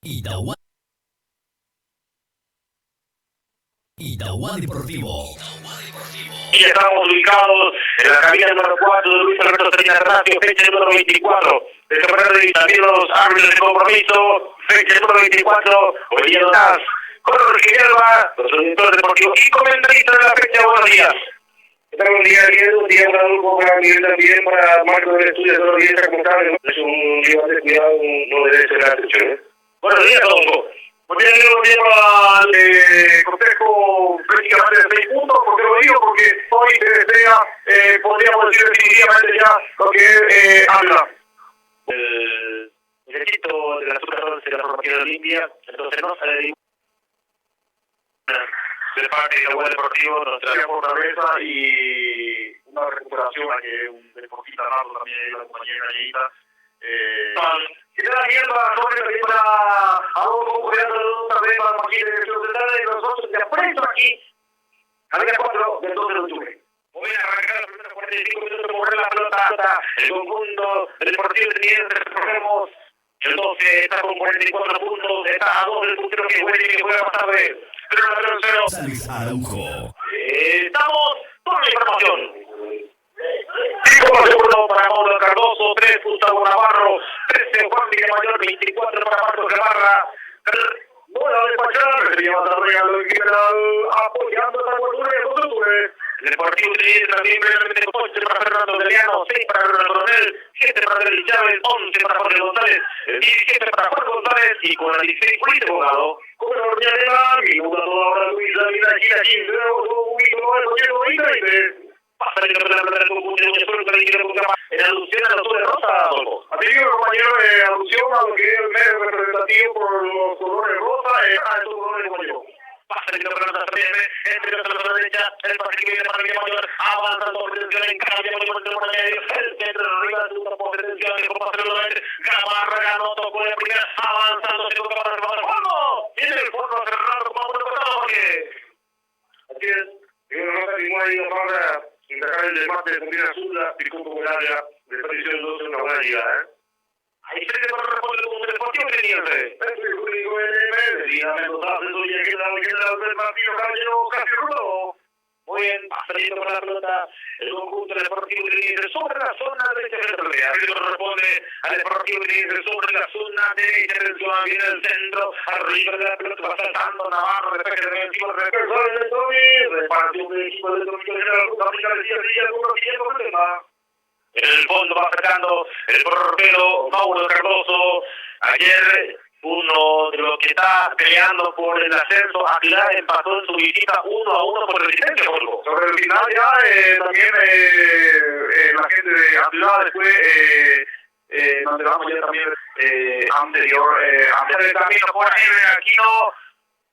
Itauguá, Itauguá Deportivo. Y estamos ubicados en la cabina número 4 de Luis Alberto Salinas Radio, fecha número 24 del campeonato de también los árbitros de compromiso, fecha número 24, Olivier Nas, Jorge Villalba, los auditores deportivos y comentaristas de la fecha. Buenos días. Estamos un día bien, un día para Adolfo, para Miguel también, para Marco del estudio de todos los días, como saben, es un día de cuidado, no debe ser la atención. Buenos días, Adolfo. Muy bien, yo llevo al consejo prácticamente de 6 puntos, porque lo digo, porque hoy se desea, podríamos decir definitivamente ya lo que habla. El derechito de la Super 11 de la formación de Olimpia, entonces no sale de parte de Itauguá Deportivo, nos trae fortaleza y una recuperación a que un deportista nato también, la compañera Galleguita. Si te da mierda, no me pedí para Adolfo, cuidando también para Joaquín de Dirección Central y nosotros te apresto aquí a la 4 del 12 de octubre. Voy a arrancar la primera 45 minutos de mover la pelota hasta el conjunto del Deportivo Trinidad. Recordemos, el 12 está con 44 puntos, está a 2 del puntero que juega más tarde. 0-0. Sáenz Araujo. Estamos con la información. 5-1 para Mauro Cardoso, 3 Gustavo Navarro, 13 Juan Villamayor, 24 para Marcos Gamarra. Bola de Pachar, se lleva a regalo en general, apoyando a la cultura de octubre. El Deportivo Trinidad también brevemente con 8 para Fernando Deliano, 6 para Ronald Coronel, 7 para David Chávez, 11 para Jorge González, 17 para Juan González y con el 16 Julito Bogado. Con la ordeñadera, minuto ahora Luis David Gira 15, un 20. Pasa el campeonato del conjunto de Solo que le quiere buscar en alusión a los colores rosa, Adolfo. Amigo, compañero, alusión a lo que es el medio representativo por los colores rosa, a esos colores como yo. Pasa el campeonato entre la derecha, el partido que viene para el mayor, avanza sobre tensión en cambio, por medio, el centro de arriba, segunda por tensión, de Copa Celular, Gamarra ganó, tocó de primera, avanzando, se toca para el fondo, viene el fondo a cerrar, como por el porque... Así es, yo no sé si no hay una indagar el debate de Comunidad Azul, Pico Popularia, de Tradición del 12 en una buena liga, Ahí se le va a responder como un deportivo que tenía es el único NM, dígame los haces, oye, que el partido casi rudo. Muy bien, saliendo por la pelota, el conjunto del Deportivo Trinidad sobre la zona derecha de la pelea. Así lo responde al Deportivo Trinidad sobre la zona derecha del ciudad, viene el centro, arriba de la pelota, va saltando Navarro, despeje de equipo, reparación de equipo de Dominico General, en el fondo va sacando el portero Mauro Cardoso. Ayer uno de los que está peleando por el ascenso a Pilar empató en su visita 1-1 por Resistencia, Volvo. Sobre el final ya también la gente de Pilar después nos enteramos ya también anterior antes del camino por ahí Aquino.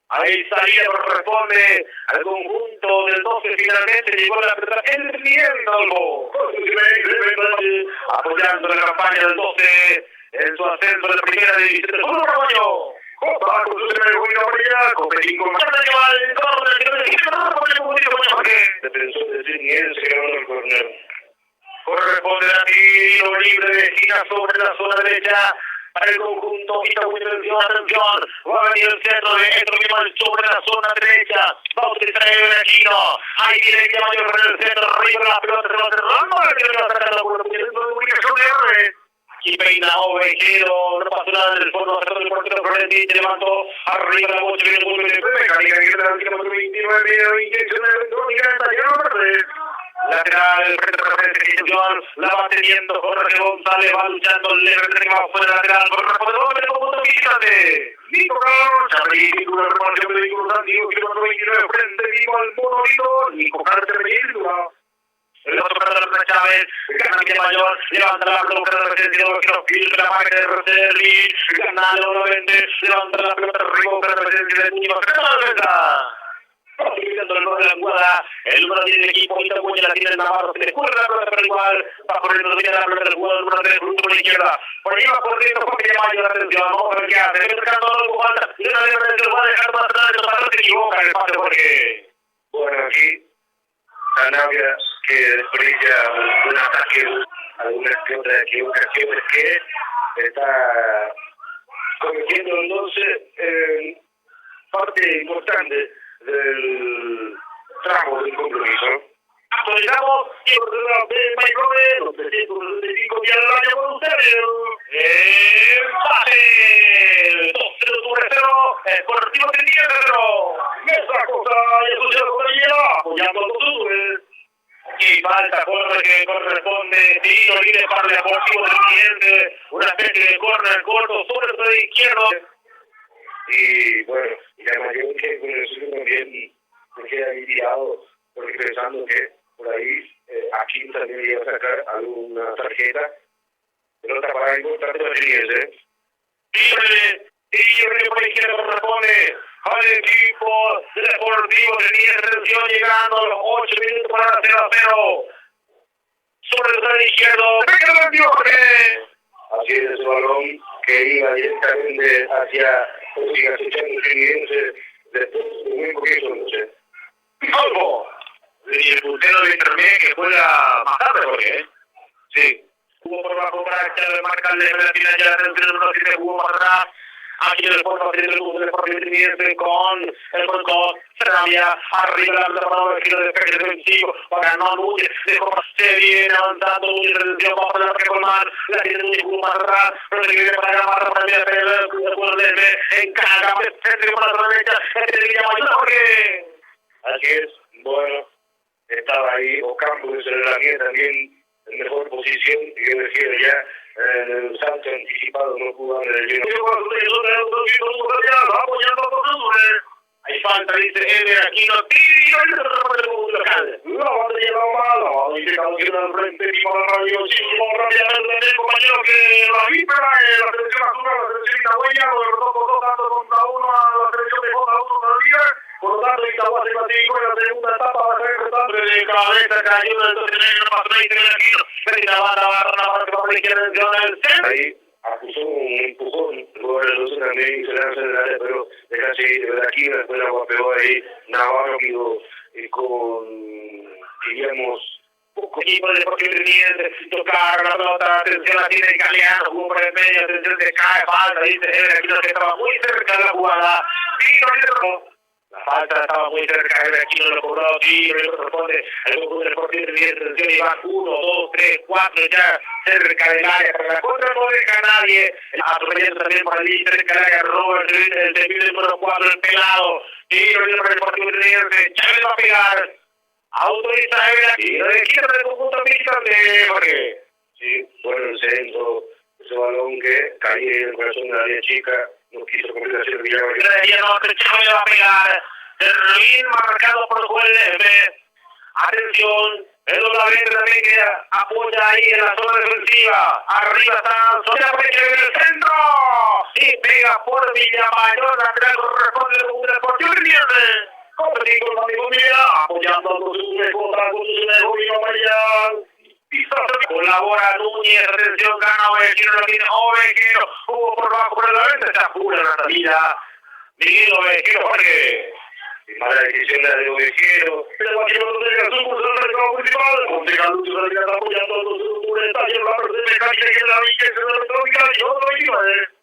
Ahí salía, corresponde al conjunto del 12, finalmente llegó la pelota enviándolo. Apoyando la campaña del 12 en su ascenso de la primera división del fútbol paraguayo. Copa con su primer juego amarilla, competir con corresponde a tiro libre de esquina sobre la zona derecha. Para el conjunto, atención, va a venir el centro de Edro sobre la zona derecha, va a utilizar el Aquino, ahí viene el Mayor por el centro, arriba la pelota, se va cerrando, le va a sacar la comunicación de R. Aquí peina Ovejero, no pasó nada en el fondo, cerró el portero Florentino, levantó, arriba la bocha, viene el gol de Mecánica, que la última 29, inyección de Ventura, lateral, frente a la institución, la va teniendo Jorge González, va luchando, le retrega fuera lateral, corresponde el conjunto visitante. Nico Carlos, Charrículo, la reparación de Nico Santiago, kilómetro 29, frente vivo al monolito, Nico Carlos, Charrículo. El otro cargador de Chávez, gana Villamayor, levanta la pelota de Resistencia, que no filtra la máquina de Roselli, gana nuevamente, levanta la pelota, arriba de Resistencia de Nico Carlos, utilizando el número de la jugada, el número 10 del equipo, y también la tiene el Navarro, se le cuelga la pelota pero igual, va corriendo, domina la pelota del jugador, el número 3, junto por la izquierda, por ahí va corriendo, Juan Villamayor, la atención, vamos a ver qué hace, le marcando a los jugadores, y una vez se lo va a dejar para atrás, no se equivoca en el pase, porque, bueno, aquí, Sanabria, que desperdicia un ataque, algunas que otras equivocaciones que está cometiendo entonces parte importante del tramo del compromiso. Actualizamos de Maicrobe, los 365 días del año con ustedes. ¡Empate! 2-0, Sportivo Trinidad 0. Esa cosa y asociado con ella, apoyando a los clubes. Y falta corner que corresponde, tiro libre para el Deportivo Trinidad, una especie de corner corto sobre el lado izquierdo. Y bueno, y además yo que con eso también me queda ahí tirado, porque pensando que por ahí aquí también iba a sacar alguna tarjeta, pero otra para importante para el libre por izquierda corresponde al equipo del Deportivo Trinidad. Atención, llegando a los 8 minutos para 0-0 sobre el lado izquierdo. Así es ese balón que iba directamente hacia Comunicación Trinidad después de muy poquito, no sé. ¡Algo! Y el puntero de Intermedio que juega más tarde, porque sí. Jugó por bajo para echarle marca al de la final, ya el jugó más atrás. Aquí en el fondo del Deportivo Trinidad con el Bronco Sarabia, arriba la mano del giro de defensa defensivo, para no Núñez, se viene avanzando Núñez, reducción, vamos a ver que Colmán, la tiene Núñez, jugó más atrás, Rodríguez para agarrar, para el jugador de encarga, centro por la derecha, el de Jorge. Así es, bueno, estaba ahí Ocampo de Cervanía también en mejor posición, y yo decía ya, el salto anticipado no jugaba en el lleno. Hay falta, dice Eder Aquino, tiro el local. No, ha llegado mal, ha llegado al frente, tipo de radio, rápidamente, compañero, que la víspera, la selección azul, la selección itagüeña, lo derrotó por 2 tantos contra 1 a la selección de Jota 1 todavía. Por lo tanto, Itagua se clasificó en la segunda etapa, va a ser importante de cabeza, cayó en el 2-3, no pasó ahí, tiene Aquino, pero la barra, que por la izquierda, el centro. Ahí acusó un empujón, luego el 12 también se lanza en el área, pero deja seguir de aquí, después la guapeó ahí, Navarro quedó con, diríamos, poco equipo de Deportivo Trinidad, tocar la pelota, atención la tiene Galeano, jugó por el medio, atención se cae, falta, dice Eder Aquino, que estaba muy cerca de la jugada, tiro, la falta estaba muy cerca, Eder Aquino lo cobró, tiro, le corresponde al grupo del Deportivo Trinidad, atención, y van 1, 2, 3, 4, ya cerca del área, para la contra no deja a nadie, atropellando también por allí, cerca del área, Robert, el debido número 4, el pelado, tiro, libre para el Deportivo Trinidad, Chávez va a pegar, autoriza a Eder Aquino, de izquierda del conjunto visitante, Jorge. Sí, bueno, el centro, ese balón que caía en el corazón de la área chica, no quiso completarse el Villarreal. Chávez va a pegar, Terrín marcado por el juez de atención, el doblete también que apoya ahí en la zona defensiva, arriba está Sonia Peche en el centro, y pega por Villamayor, lateral corresponde al Deportivo Trinidad. Competir con la disponibilidad, apoyando a los clubes contra los Villa María. Colabora Núñez, atención, gana Ovejero, la tiene Ovejero, jugó por bajo por la venta, se apura la salida. Miguel Ovejero, Jorge. Mala decisión de Ovejero. El Guajiro no tenga su curso del mercado principal. Monteca Luz salía apoyando a los clubes, está bien, la versión mecánica que la Villa se la electrónica y otro iba,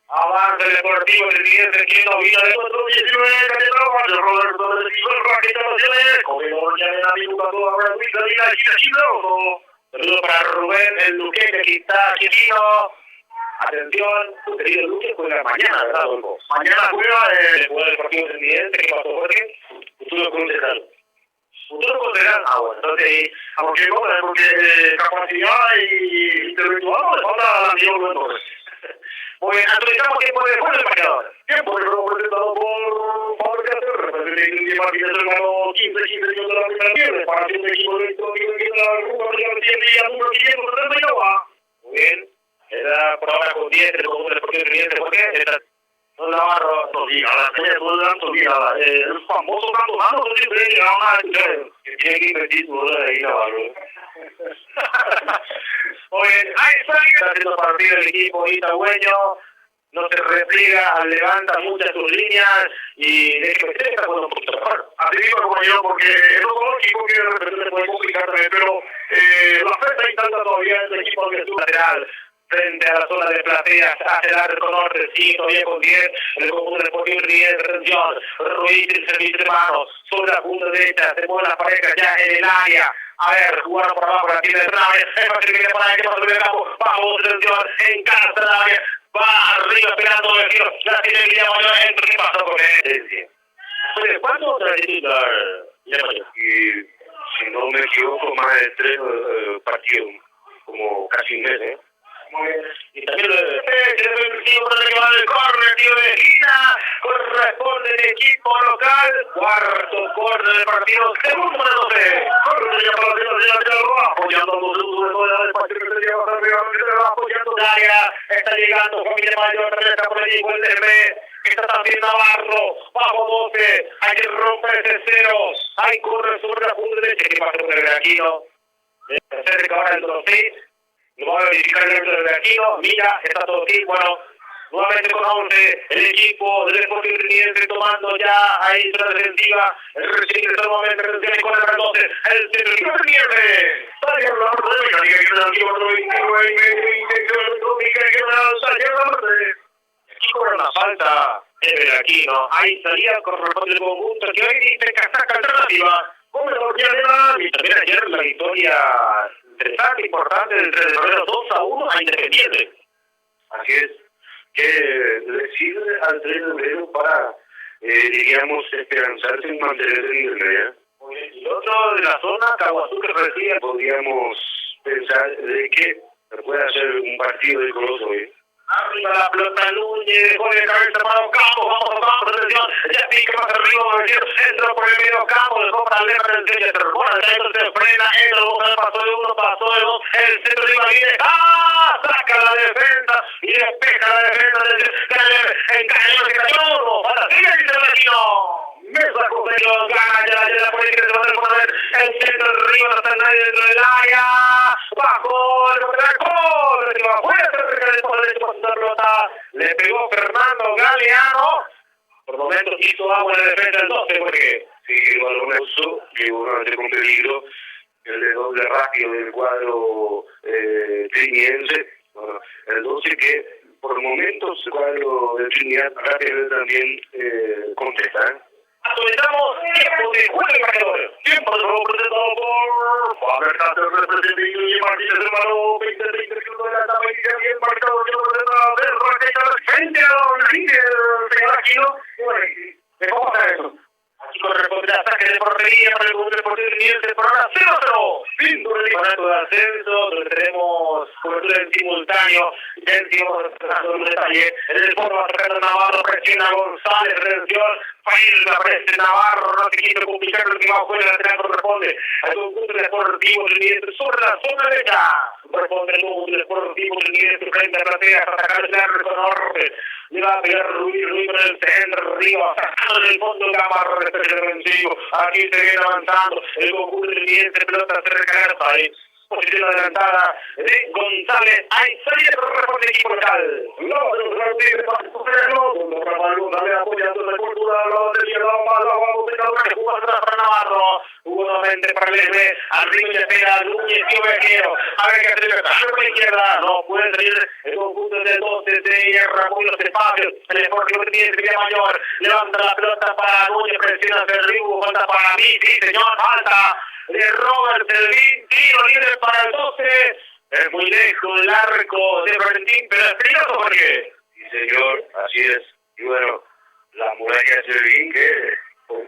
Avanza el Deportivo Trinidad, creciendo, vino de 4-19, Catetrabajo, Roberto del Equipo, Raquel Naciones, Comedor, ya en la minuta toda, ahora Luis, Dalila, Chino, saludo para Rubén, el Duque, que está Chino. Atención, tu querido Duque, juega mañana, ¿verdad, Adolfo? Mañana juega el Deportivo Trinidad, ¿qué pasó, Jorge? Futuro concejal. Futuro concejal, bueno, entonces, porque capacidad y intelectual, le falta la Diego entonces. Muy bien, actualizamos tiempo de juego del marcador. Tiempo de juego presentado por Pablo Cáceres, representante de Martínez del Gano 15 minutos de la primera pierde, para un equipo de electrónico que la ruta de 100 días, número 579. Muy bien, era por ahora con 10, el conjunto del Deportivo Trinidad, ¿por qué? No Navarro, Tolgada, Tolgada, el famoso Navarro, no siempre llegaba a que tiene que invertir su de ahí Navarro. Oye, ahí está haciendo partido el equipo itagüeño, no se repliega, levanta muchas sus líneas y de hecho está jugando un poquito mejor. Así mismo como yo, porque es un equipo que de repente se puede complicar también, pero la falta instancia todavía es el equipo que es su lateral. frente a la zona de plateas, hacia el arco norte, sigue todavía con 10, el conjunto deportivo Urnieta, retención, Ruiz, el servicio de manos, sobre la punta derecha, se mueve la pareja ya en el área. A ver, jugaron por abajo, la tiene Hernández, es fácil que por ahí, que pasa el campo, vamos, retención, en casa del área, va arriba esperando el tiro, la tiene Guillermo Mayor, entra y pasó con él. Oye, ¿cuánto te titular, Guillermo Mayor? Y si no me equivoco, más de 3 partidos, como casi un mes, ¿eh? Muy bien. Y también el córner, tiro de esquina, corresponde el equipo local, cuarto córner del partido, segundo para 12. Apoyando el área, está llegando Familia Mayor, está por allí, vuelve, está también Navarro, bajo 12, hay que romper ese cero, hay corre sobre la punta derecha, que pasa por el Aquino, cerca ahora el 2-6. Lo va a verificar dentro del Aquino, mira, está todo aquí, bueno, nuevamente con 11, el equipo del Deportivo Urnieta tomando ya ahí la defensiva, el recibe en todo momento, el con el 12, el centro Urnieta, sale a la orden, aquí cobra una falta, el Aquino, ahí salía corresponde el conjunto, que hoy dice que saca alternativa, como el Orquiana, y también ayer la victoria interesante, importante, entre el 2-1 a Independiente. Así es, que le sirve al 3 de febrero para, diríamos, esperanzarse en mantener el nivel. Muy bien, y otro de la zona, Caguazú, que recibe. Podríamos pensar de que pueda ser un partido vigoroso hoy. Arriba la pelota Núñez, pone de cabeza para Ocampo, vamos, atención, ya pica más arriba, entra por el medio campo, dejó para Lerma del centro, bueno, el se frena, entra, pasó de uno, pasó de dos, el centro de viene, saca la defensa, y despeja la defensa, encañó, se cayó, para sigue el Latino. Mesa Costello gana ya la política se va a poner el centro arriba, no está nadie dentro del área, bajo el gol, afuera de pelota, le pegó Fernando Galeano, por momentos hizo agua en la defensa del 12, porque sí, el balón uso, que nuevamente con peligro, el de doble rápido del cuadro triniense, el 12 que por momentos el cuadro de Trinidad rápidamente también contesta. Actualizamos tiempo de juego de marcador. Tiempo de juego presentado por Faber Castell, representante y Martínez, hermano, 20-30 minutos de la etapa inicial, bien marcado, que lo presenta del Raquel, frente a Don Líder, señor Aquino. Y bueno, ¿cómo está eso? Aquí corresponde el ataque de portería para el conjunto deportivo Urnieta, por ahora 0-0. Fin del campeonato de ascenso, donde tenemos cobertura en simultáneo. Ya decimos un detalle. En el fondo va sacando Navarro, presiona González, redención. Fail aparece Navarro, no se quiere complicar lo que va afuera, lateral corresponde al conjunto deportivo Urnieta sobre la zona derecha. Corresponde al conjunto deportivo Urnieta frente a platea para sacar el arco norte. Le va a pegar Ruiz por el centro, arriba, sacando del fondo Gamarro, defensivo. Aquí se viene avanzando el conjunto Urnieta, pelota cerca del país. Posición adelantada de González. Ahí salida corresponde el equipo local. Hugo nuevamente para el L. Arriba y espera Núñez y Ovejero. A ver qué hace por la izquierda. No puede salir el conjunto de 12 de hierra con los espacios. El Deportivo tiene Mayor. Levanta la pelota para Núñez. Presiona hacia el Rigo. Falta para mí. Sí, señor. Falta de Robert Selvin. Tiro libre para el 12. Es muy lejos del arco de Valentín, pero es peligroso porque. Sí, señor. Así es. Y bueno, la muralla de Selvin que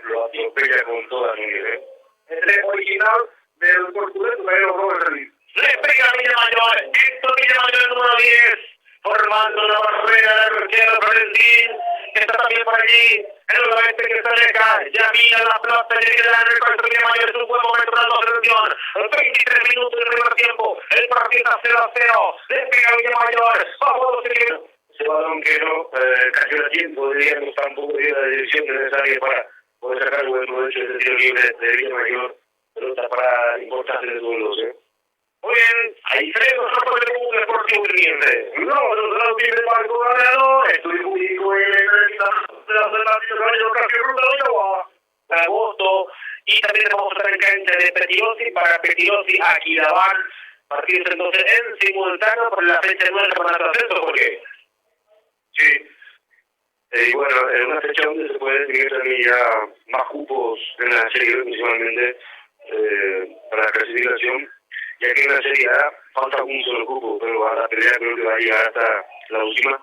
lo atropella con toda su nivel. El original del portugués, pero Robert Selvin. Le pega a Villamayor. Héctor Villamayor, número 10. Formando una barrera de arquero Valentín. Está también por allí. El oeste que se aleja. Ya mira la pelota. Le queda en el cuarto Villamayor. Es un buen momento para la selección. 23 minutos del primer tiempo. El partido está 0-0. Le pega Villamayor. Vamos, ese balón que no cayó a tiempo, diríamos, tampoco dio la dirección necesaria para poder sacar buen provecho de tiro libre de Villamayor. Pelota para importante de duelos, Muy bien, ahí tenemos la parte del mundo deportivo Urnieta. No, no tiene Marco Galeano, estoy único en el agosto, y también vamos a estar en cancha de Petirosi para Petirosi Aquilabán, partidos entonces en simultáneo por la fecha 9 del campeonato de ascenso, ¿por qué? Sí. Y bueno, en una fecha donde se puede tener también ya más cupos en la serie, principalmente para la clasificación, ya que en la serie A falta un solo cupo, pero a la pelea creo que va a llegar hasta la última.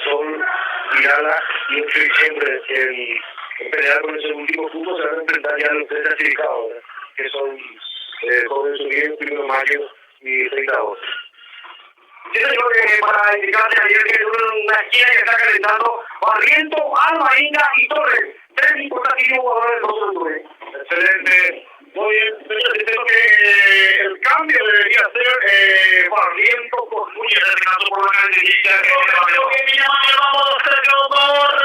Son Mirala y 8 de diciembre en pelear con ese último cupo, se van a enfrentar ya los 3 clasificados, ¿verdad? Que son Jóvenes Unidos, 1 de mayo y 30 de agosto. Sí, señor, para indicarle ayer que es una esquina que está calentando Barriento, Alba, Inga y Torres. 3 importantísimos jugadores del Octubre. Excelente. Muy bien, señor, creo que el cambio debería ser Barriento con Núñez, en el caso por la cancha. Creo que Villamayor, vamos,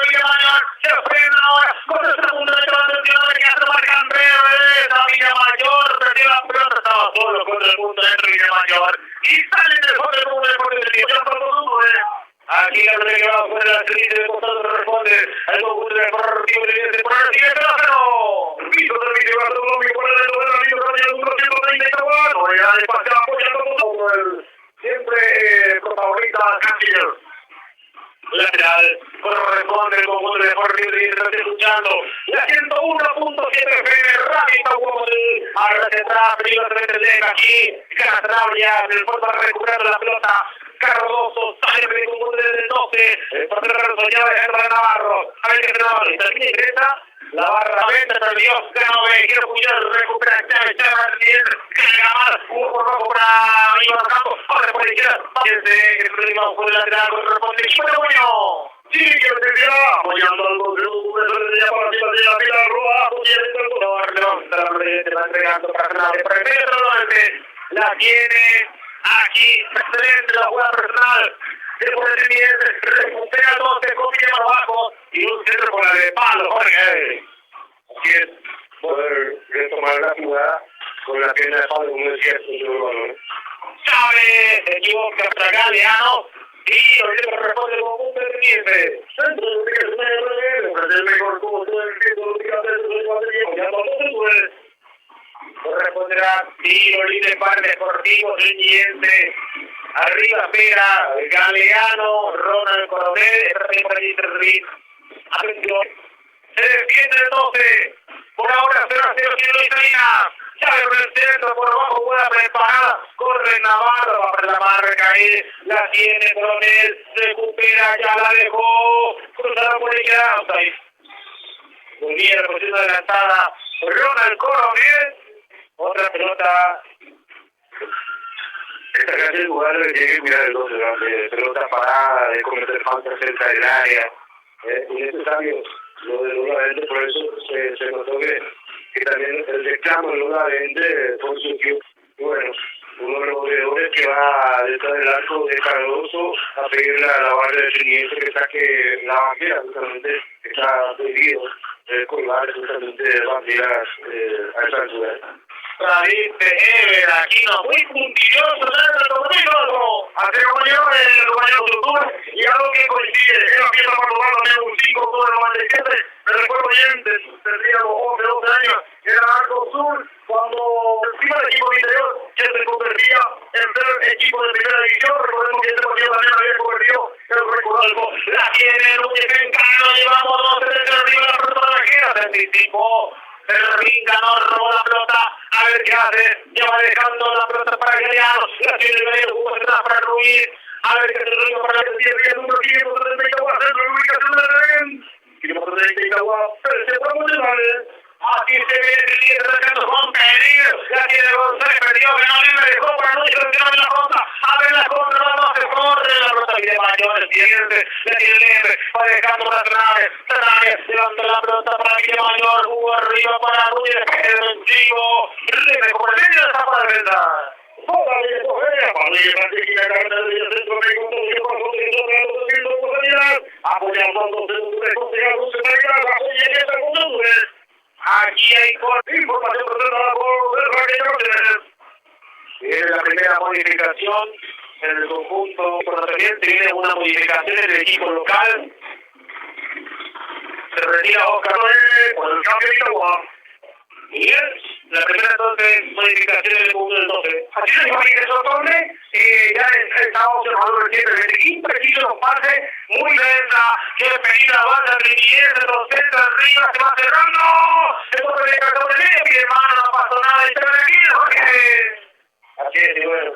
Villamayor, se frena ahora, con el segundo de transición, que hace marca en breve, a Villamayor, perdió la pelota, estaba solo contra el punto dentro de Villamayor, y sale del fondo del mundo deportivo del tiempo, ya por todo el mundo, Aquí la pelota que va fuera de la serie de costado responde al conjunto del deportivo de por el siguiente pero piso de Villamayor, Colombia, por el número de la 134, ya despacio apoyando como el siempre protagonista Canciller. Lateral, corresponde el conjunto de deportivo de está escuchando la 101.7 FM, Radio Guamol, ahora se trata, primero se aquí, Castrabria, en el fondo para recuperar la pelota, Cardoso, sale del conjunto del 12, el portero soñado de Henry Navarro, a ver qué Navarro, termina y ingresa, la barra venta, perdió, Canove, quiere puñar, recupera, Chávez, bien, carga más, uno por rojo para Iván Campos, ahora por la izquierda, fíjense, el problema por el lateral, corresponde, pero bueno, sí, que te dirá, apoyando al conjunto de la partida de la Pila Roja, te va entregando para Fernández, para el medio, la tiene, aquí, excelente la jugada personal, de por el bien, recupera todo, se copia más abajo, y un centro por la de palo, Jorge. Así es, poder retomar la jugada con la pierna de palo, como decía el balón. Chávez, se equivoca para Galeano, y ahorita responde el conjunto del cliente. Centro de que se el mejor como todo el tiempo, ya no se corresponderá tiro libre para el Deportivo Siguiente. Arriba pega Galeano, Ronald Coronel, atención, se defiende el 12, por ahora 0-0 Kilo Italiana, Chávez por el centro, por abajo, jugada preparada, corre Navarro, va para la marca ahí, la tiene Coronel, recupera, ya la dejó, cruzada por ella, ahí, volvía la posición adelantada, Ronald Coronel, otra pelota. Esta cancha es el lugar de que llegue a mirar el 12, de pelota parada, de cometer falta cerca del área. Innecesario lo de Lula Vente, por eso se notó que también el reclamo de Lula Vente fue surgió. Bueno, uno de los goleadores que va detrás del arco de Cardoso a pedirle a la barra de Trinidad que saque la bandera, justamente está prohibido colgar justamente banderas a esa altura. David Ever, aquí no, muy puntilloso, hace compañero el compañero de octubre, y algo que coincide, es la pieza para tomar también un 5 con el 97, me recuerdo bien, tendría los 11, 12 años, era Arco Sur, cuando encima del equipo de interior, que se convertía en ser equipo de primera división, recordemos que este partido también había convertido el recordado, la tiene Núñez en cano, llevamos 2-3 arriba la pelota de se anticipó. Fermín ganó, robó la pelota, a ver qué hace, ya va dejando la pelota para Galeano, la tiene Galeano, jugó atrás para Ruiz, a ver qué se lo para el número 530 Itaguá, centro de ubicación de Revén, kilómetro 30 Itaguá, se fue muy mal, así se ve el líder sacando Juan Pérez, la tiene González, perdió, que no le dejó para Núñez, seleccionó en la ronda, a ver la contra, no se corre, la pelota viene mayor, el siguiente, la tiene Lebre, va dejando para Fernández, levanta la pelota para Villamayor, jugó arriba para Núñez, el vencido, Lebre por el medio de esa para defensa. Aquí hay información presentada por la primera modificación en el conjunto correspondiente, viene una modificación en el equipo local. Se retira Oscar con el cambio de Itaguá. Bien. La primera entonces modificación del punto del 12. Así se llama ingreso Torre, ya estaba observando recientemente, impreciso los pases, muy lenta, quiere pedir la banda Rinier, los centros arriba, se va cerrando, el golpe de cartón de medio, mi hermano, no pasó nada, y se ve aquí, Jorge. Así es, y bueno,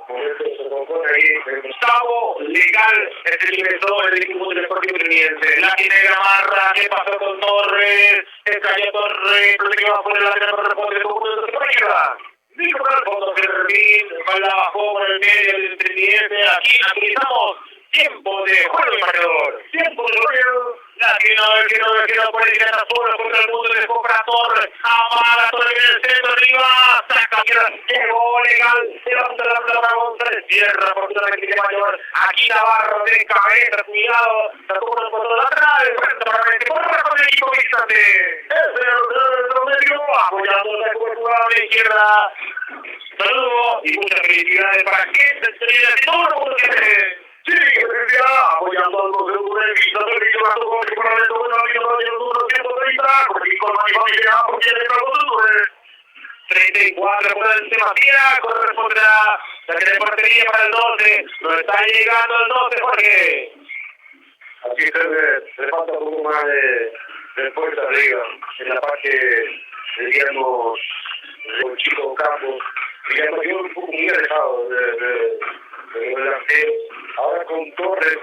momentos se compone ahí, Gustavo Legal es el ingresor del equipo del Deportivo Uniense. La tiene Gamarra, ¿qué pasó con Torres? Se cayó Torres, pero se quedó por el lateral, no responde el conjunto de la izquierda. Dijo por el fondo Fermín, la bajó por el medio del Uniense. Aquí actualizamos tiempo de juego y marcador. Tiempo de juego. La que no por el izquierda solo contra el mundo de compra Torres. Amara Torres en el centro, arriba, saca, llegó Legal, levanta la pelota González, cierra oportunamente de Mayor. Aquí Navarro de cabeza, cuidado, sacó por el fondo lateral, frente para frente, corre con el equipo visitante. Es el medio, apoyando la cobertura de la izquierda. Saludos y muchas felicidades para gente de todo el mundo que sí, apoyando al consejo de vista del vigilante con el parlamento de la vida de los 130, con la familia, porque el trabajo de 34 por el Matías, corresponde a la que de portería para el 12, no está llegando el 12, Jorge. así le falta un poco más de fuerza arriba, en la parte, digamos, del chico campo, digamos, yo un poco muy alejado de delantero. Ahora con Torres,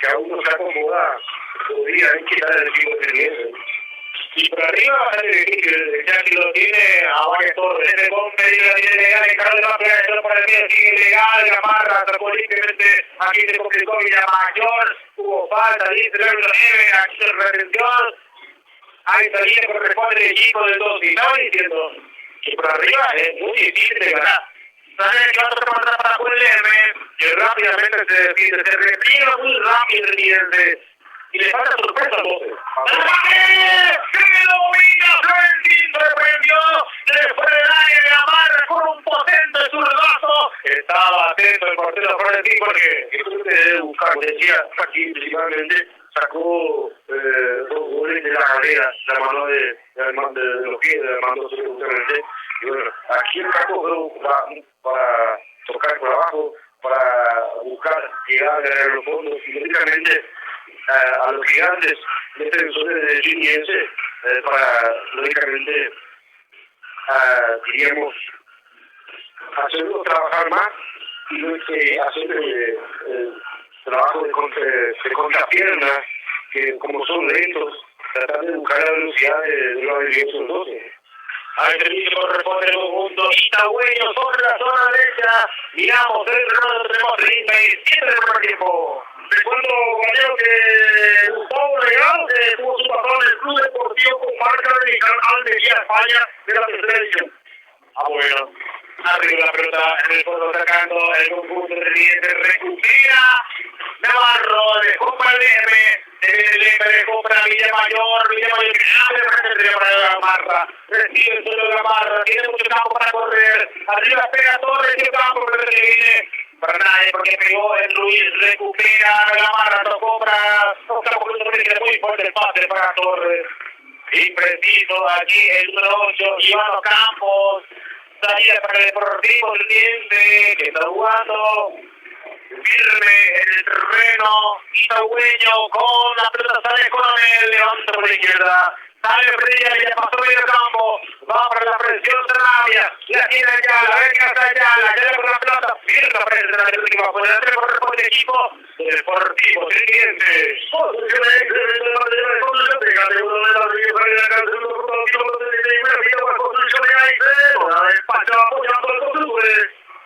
que aún no se acomoda, podría quitar el equipo que tiene. Y por arriba va a ser difícil, ya que lo tiene a varias Torres. Ese bombe la tiene legal, el carro de la pelea, para el medio sigue legal, Gamarra, atrapó limpiamente, aquí se complicó Villamayor, hubo falta, dice el 9, aquí se retención. Ahí salida corresponde el equipo del 2, y estaba diciendo que por arriba es muy difícil de ganar. Sale el otro por atrás para Jueleme, y rápidamente se defiende, se repliega muy rápido el cliente, y le falta sorpresa a 12. ¡Se domina Florentín! Sorprendió, después del área de Gamarra con un potente zurdazo. Estaba atento el portero Florentín porque esto debe buscar, decía aquí principalmente, sacó 2 goles de la galera, la mano de los pies, de la mano justamente. Y bueno, aquí el campo para tocar por abajo, para buscar llegar a los fondos, y lógicamente a los gigantes de defensores de Uniense, para lógicamente, diríamos, hacerlos trabajar más y no hacer trabajo de contrapierna, que como son lentos, tratar de buscar la velocidad de los habilidosos 12. Al servicio corresponde el conjunto Itagüeño sobre la zona derecha. Miramos el reloj, tenemos 37 del primer tiempo. Recuerdo, compañero, que Gustavo Legal tuvo su pasado en el Club Deportivo con marca de Almería, España, de la tercera edición. Bueno. Arriba la pelota en el fondo sacando el conjunto de Riente, recupera Navarro, dejó para el M, dejó para Villamayor que abre frente para Gamarra, recibe el suelo de Gamarra, tiene mucho campo para correr, arriba pega Torres y el campo pero se viene para nadie porque pegó el Luis, recupera Gamarra, tocó para muy fuerte el pase para Torres, impreciso aquí el número 8, Iván Campos. Salida para el Deportivo Uniense, que está jugando firme en el terreno itagüeño con la pelota, sale con el levanta por la izquierda, sale Freya y ya pasó medio campo, va para la presión de Rabia, la tiene allá, la venga hasta allá, la queda con la pelota, pierde la presión de la última, por delante corresponde el equipo Deportivo Uniense.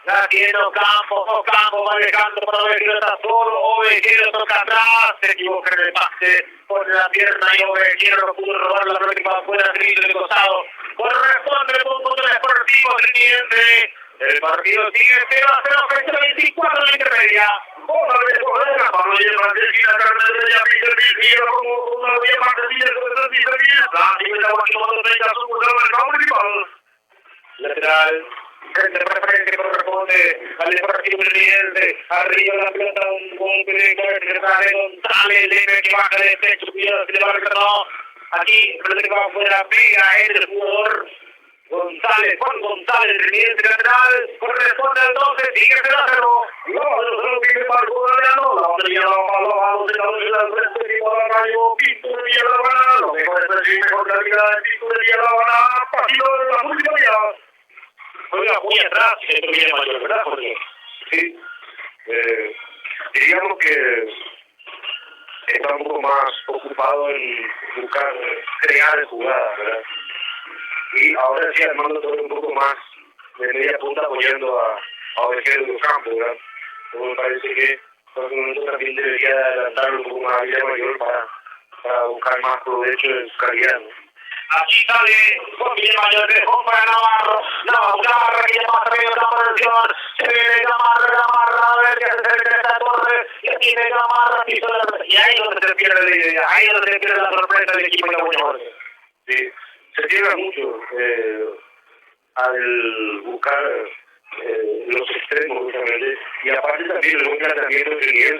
La tiene Ocampo, va dejando para Ovejero, está solo, Ovejero toca atrás, se equivoca en el pase, pone la pierna y Ovejero no pudo robar la pelota para afuera, de costado, corresponde el punto del Deportivo Uniense. El partido sigue 0-0, fecha 24 de la intermedia. Otra vez por la Pablo lleva de la carne de ella, Peter Vigil, como una vía más de 10 de diferencia. La primera Guatemala de ella, su mujer, el campo principal. Lateral. Frente para frente corresponde al Deportivo Uniense. Arriba la pelota, un golpe de González, Leme que baja de pecho, cuidado, se le va a no. Aquí, pelota que va afuera, pega el jugador Juan González, teniente lateral, corresponde al 12, sigue 0-0. No, tiene Marco Galeano, la batería la paloma, los senadores del frente, tipo de radio, Pinto de Villalabana, lo mejor es el mejor la vida de Pinto de Villalabana, partido de la multimedia. Juega muy atrás, esto viene mayor, ¿verdad, Jorge? Sí, diríamos que está un poco más ocupado en buscar, crear jugadas, ¿verdad? Y ahora sí Armando todo un poco más de media punta apoyando a Ovejero del campo, ¿verdad? Como me parece que por el momento también debería adelantar un poco más a Villamayor para buscar más provecho de su calidad, ¿no? Aquí sale con Villamayor de Juan para Navarro que llama arriba de la posición, se viene Gamarra, a ver qué hace cerca de esta torre, y aquí viene Gamarra, y ahí donde se pierde la idea, ahí donde se pierde la sorpresa del equipo de Villamayor. Sí, se llega mucho al buscar los extremos justamente, y aparte también el buen planteamiento de Trinidad.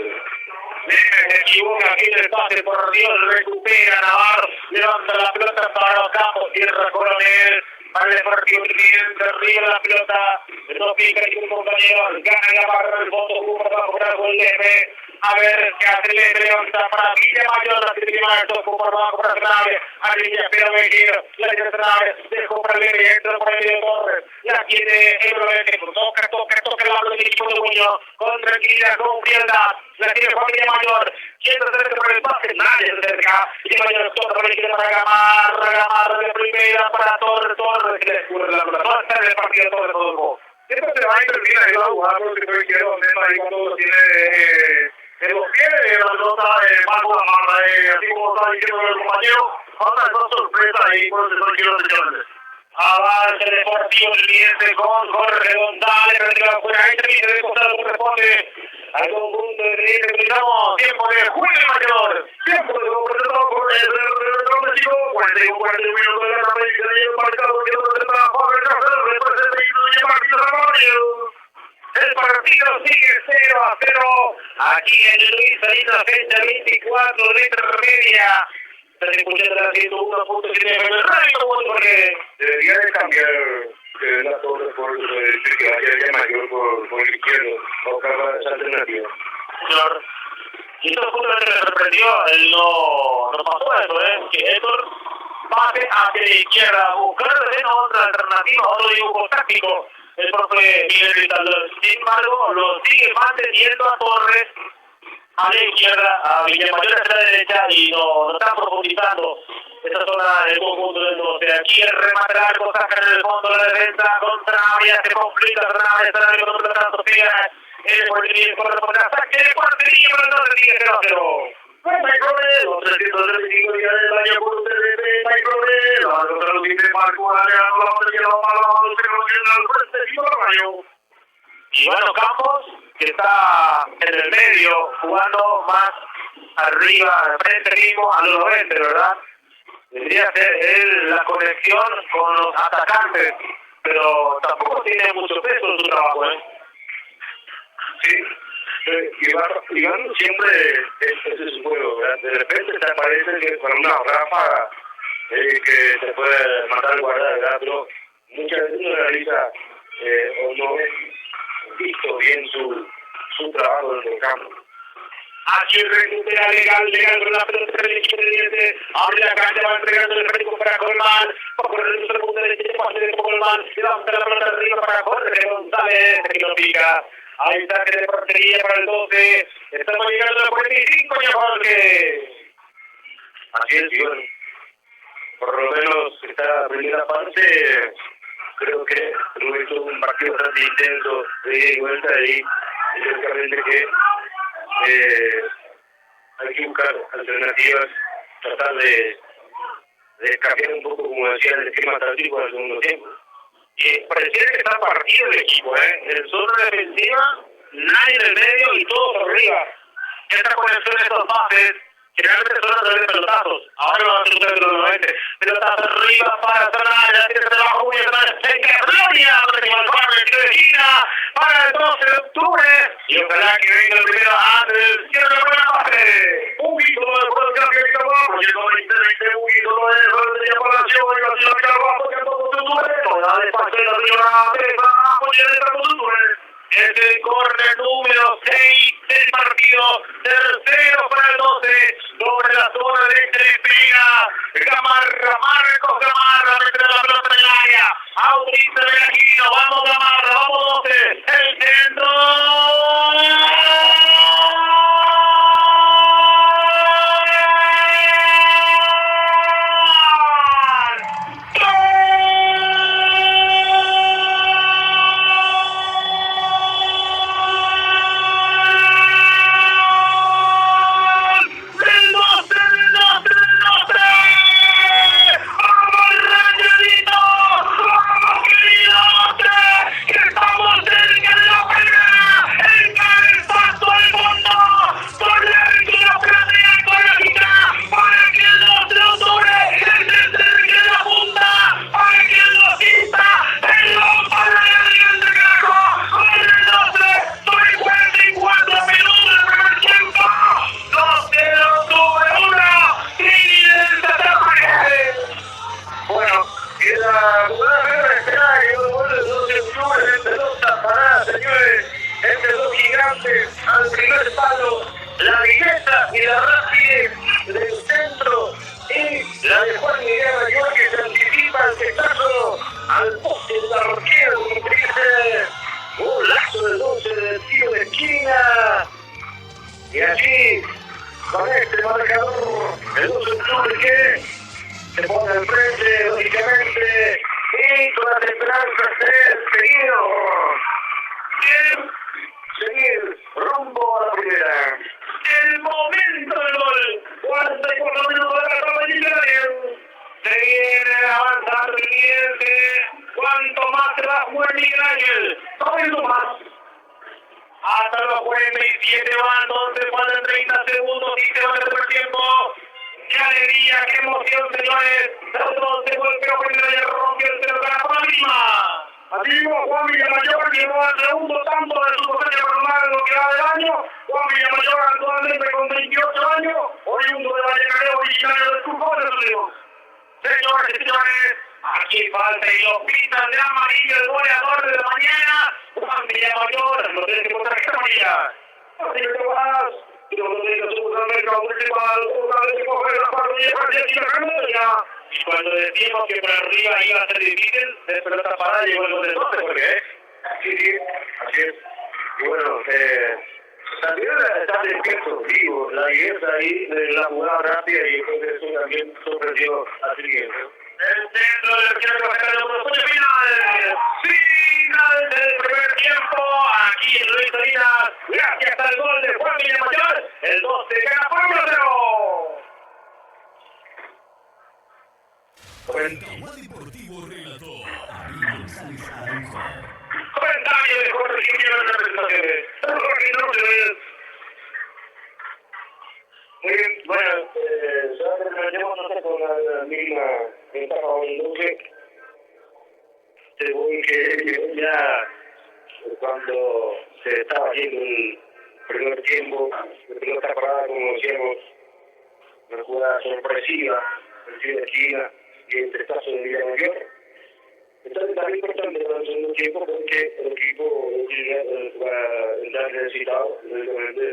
Se equivoca aquí en el pase por Dios, recupera Navarro, levanta la pelota para los campos, tierra Coronel, para el Deportivo Trinidad, arriba la pelota, no pica ningún compañero, gana Navarro, el voto para cobrar gol de a ver qué hace, le levanta para Villamayor, la primera de todo por abajo para Trave, a Villa Pedro Mejía, la de Trave, dejó para Leve, entra por el de Torres, la tiene el Rovete, toca el lado del equipo de Muñoz, con tranquilidad, con frialdad, la tiene Juan Villamayor, yendo cerca por el pase, nadie se acerca, Villamayor toca por el equipo para Gamarra de primera para Torres, que le escurre la pelota, no está en el partido de Torres, Rodolfo. Esto se va a intervenir ahí la jugada, porque creo que quiero hacer ahí cuando lo tiene los pies, la pelota de Marco Gamarra, así como está diciendo el compañero, ahora esa sorpresa ahí por el quiero señores. Avance Deportivo Trinidad con Jorge González, retira fuera, ahí termina de costado, corresponde al conjunto de Trinidad, terminamos, tiempo de Julio Mayor, tiempo de completado por el México, 41 minutos de la América, y el marcador que no se está a favor del Café, después de seguir de Martín Ramón. El partido sigue 0-0 aquí en Luis Salinas, fecha 24 de Intermedia. Están escuchando la 101.7 Radio porque debería de cambiar la torre por decir que vaya Mayor por el izquierdo, o buscar esa alternativa. Señor, y esto justamente me sorprendió, no pasó eso, que Héctor pase hacia la izquierda, buscar otra alternativa, otro dibujo táctico. El profe Miguel Ritaldo, sin embargo, lo sigue manteniendo a Torres a la izquierda, a Villamayor a la derecha y no está profundizando esa zona del conjunto del 12. Aquí el remate largo, saca en el fondo la defensa contra Navia, se complica Navia, está en el contra de la Sofía, el portería corre por el ataque, el portería, pero no se sigue 0-0. Los 335 días del año por ustedes, la contra los que Marco Galeano, la batería la mala, Ivano Campos, que está en el medio, jugando más arriba, frente mismo a los 90, ¿verdad? Debería ser él la conexión con los atacantes, pero tampoco tiene mucho peso en su trabajo, ¿eh? Sí. Iván siempre es su juego, ¿verdad? De repente te parece que con una ráfaga que te puede matar el guardar, ¿verdad? Pero muchas veces uno realiza o no es visto bien su trabajo en el campo. Aquí recupera legal con la pelota del equipo de abre la cancha, va entregando el rédico para Colmán, va por el segundo derecho, pase de Colmán, levanta la pelota arriba para Jorge González, que lo pica. Ahí está que de portería para el 12. Estamos llegando a los 45 ya, Jorge. Así es, bueno. Por lo menos esta primera parte, creo que no hizo un partido bastante intenso de ida y vuelta y ciertamente que hay que buscar alternativas, tratar de cambiar un poco, como decía, el esquema táctico al segundo tiempo. Y pareciera que está partido el equipo, en zona defensiva, nadie en el medio y todos arriba. Esta conexión de estos pases, generalmente son a través de pelotazos. Ahora lo van a hacer ustedes nuevamente. Pelotazos arriba para Zanaya, tiene trabajo muy atrás. En Carlonia, donde se igual el tiro de esquina para el 12 de octubre. Y ojalá que venga el primero antes del cierre de la buena parte. Un poquito de producción que viene estamos yendo 20 segundos de Ferretería Palacio, y así la carga apoyando con su duelo, la despacho de la señora Teresa, apoyando con su duelo. Es el córner número 6 del partido, tercero para el 12, sobre la zona derecha de pega, Marcos Gamarra, mete la pelota en el área, Aurita Belaquino, vamos Gamarra, vamos 12, el centro. Al primer palo, la viveza y la rapidez del centro y la de Juan Miguel Mayor, que se anticipa al pedazo al poste del arquero, como dice, golazo del 12 del tiro de esquina. Y así, con este marcador, el 12 de octubre que se pone al frente, lógicamente, y con las esperanzas del seguido. Bien. Seguir rumbo a la primera. El momento del gol. 44 minutos de la etapa inicial. Se viene avanzando el cliente. ¿Cuánto más se va a jugar Miguel Ángel? 2 minutos más. Hasta los 47 van, 12, faltan 30 segundos y se va a hacer el tiempo. ¡Qué alegría, qué emoción, señores! Se golpeó primero y rompió el cero para la misma. Así mismo, Juan Villamayor llegó al segundo tanto de su cosecha personal en lo que va del año. Juan Villamayor actualmente con 28 años, oriundo de Vallecaleo, originario del fútbol de los Ríos. Señores y señores, aquí falta y lo pintan de amarillo el goleador de la mañana, Juan Villamayor, lo tiene que por tarjeta amarilla. Así que más, y lo tiene que subir al principal, una vez que coge la parte de Francia y la Canaria. Y cuando decimos que por arriba iba a ser difícil, de pelota parada llegó el gol del 12, porque así es. Y bueno, también está despierto, vivo, la belleza ahí de la jugada rápida, y creo que eso también sorprendió al siguiente. El centro del arquero que está en el final. Final del primer tiempo, aquí en Luis Salinas, gracias al gol de Juan Villamayor, el 12 gana por 1-0. Tahuá Deportivo relató Darío González Araujo. Comentario de Jorge Jiménez en la presentación. Muy bien, bueno, ya terminamos con la misma ventaja del 12. Según que ya cuando se estaba haciendo el primer tiempo, la pelota parada, como decíamos, una jugada sorpresiva, el tiro de esquina y el tretazo de Villamayor. Entonces también importante para el segundo tiempo, porque el equipo va a entrar necesitado, lógicamente,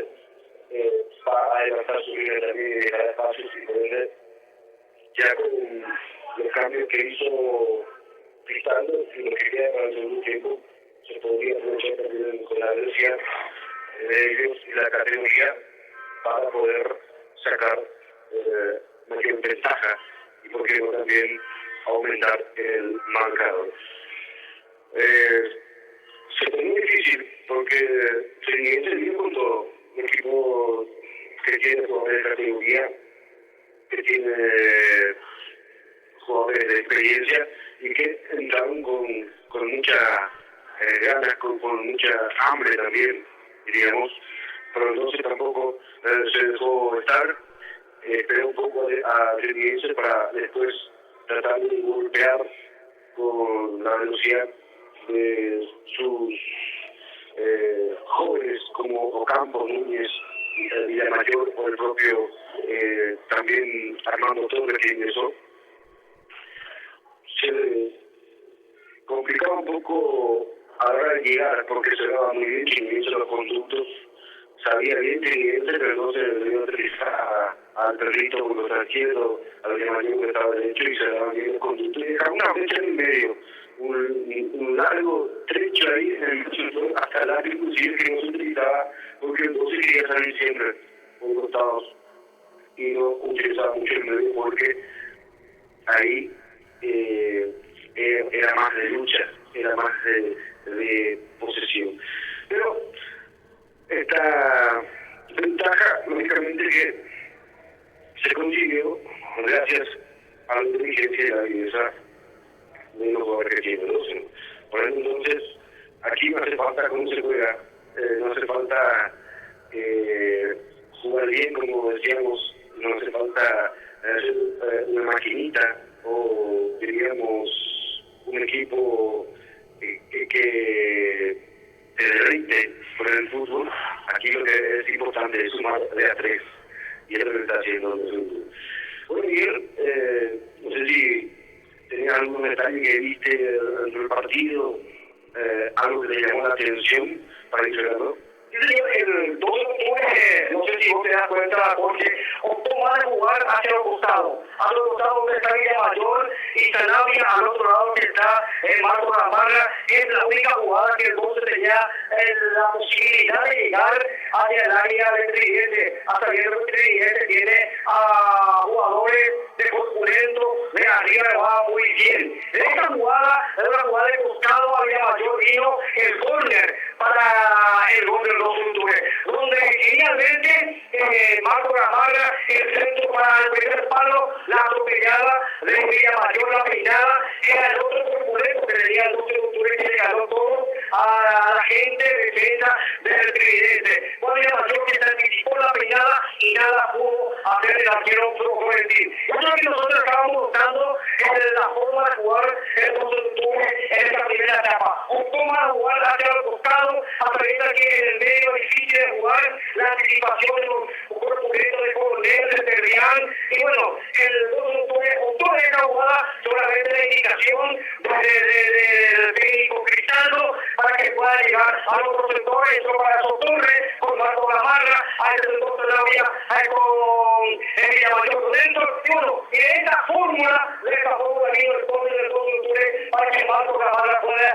va a adelantar su línea también y dejar espacios, y poder ya con los cambios que hizo Cristaldo, y lo que queda para el segundo tiempo, se podría aprovechar también con la velocidad de ellos y la categoría para poder sacar mayor ventaja y, por qué no, también aumentar el marcador. Se pone muy difícil porque se viene con todo. Un equipo que tiene jugadores de categoría, que tiene jugadores de experiencia y que entraron con mucha ganas, con mucha hambre también, diríamos, pero entonces tampoco se dejó estar. Esperó un poco a Triniense para después tratar de golpear con la velocidad de sus jóvenes como Ocampo, Núñez, Villamayor o el propio también Armando Torres que ingresó. Se complicaba un poco a la hora de llegar porque se daba muy bien quien hizo los conductos, sabía bien Trinidente, pero no se debió utilizar al perrito por lo izquierdo, al Mayor que estaba derecho y se daba bien los conductos y dejaba una fecha en medio, un largo trecho ahí en el sector hasta el área inclusive que no se utilizaba porque el 12 quería salir siempre por costados y no utilizaba mucho el medio porque ahí era más de lucha, era más de posesión. Pero esta ventaja, lógicamente, que se consiguió gracias a la inteligencia y la viveza de los jugadores que tienen los. Por eso, entonces, aquí no hace falta cómo se juega, no hace falta jugar bien, como decíamos, no hace falta una maquinita o, diríamos, un equipo que te derrite por el fútbol. Aquí lo que es importante es sumar de a 3 y es lo que está haciendo. Bueno, Miguel, no sé si tenías algún detalle que viste dentro del partido, algo que te llamó la atención para ir jugando. El 2 de octubre, no sé si vos te das cuenta, porque optó más de jugar hacia los costados donde está Villa Mayor y Sanabria al otro lado que está el Marco Gamarra. Es la única jugada que el 12 tenía la posibilidad de llegar hacia el área de Trinidente, hasta viendo que Trinidente tiene a jugadores de corpulento, de arriba le va muy bien. En esta jugada, es una jugada de costado a Villa Mayor, vino el córner para el gol del 2 de octubre, donde genialmente Marco Gamarra, el centro para el primer palo, la atropellada de Villamayor, la peinada, era el otro corpulento que tenía el 12 de octubre que le ganó todo a la gente de defensa del Trinidente. Juan Villamayor que se anticipó la peinada y nada pudo hacer el arquero Florentín. Yo creo que nosotros estábamos buscando la forma de jugar el 12 de octubre en esta primera etapa. Un toma de jugar hacia el costado, aprovechar que en el medio difícil de jugar, la anticipación de los corpulentos de Coronel, de Terrián, y bueno, el 12 de octubre optó en esta jugada solamente la indicación del técnico Cristaldo para que pueda llegar a los sectores, eso para Sotorre, con Marco Gamarra, a este sector todavía con Villamayor dentro, y bueno, en esta fórmula vino el corte del 12 de octubre para que Marco Gamarra pueda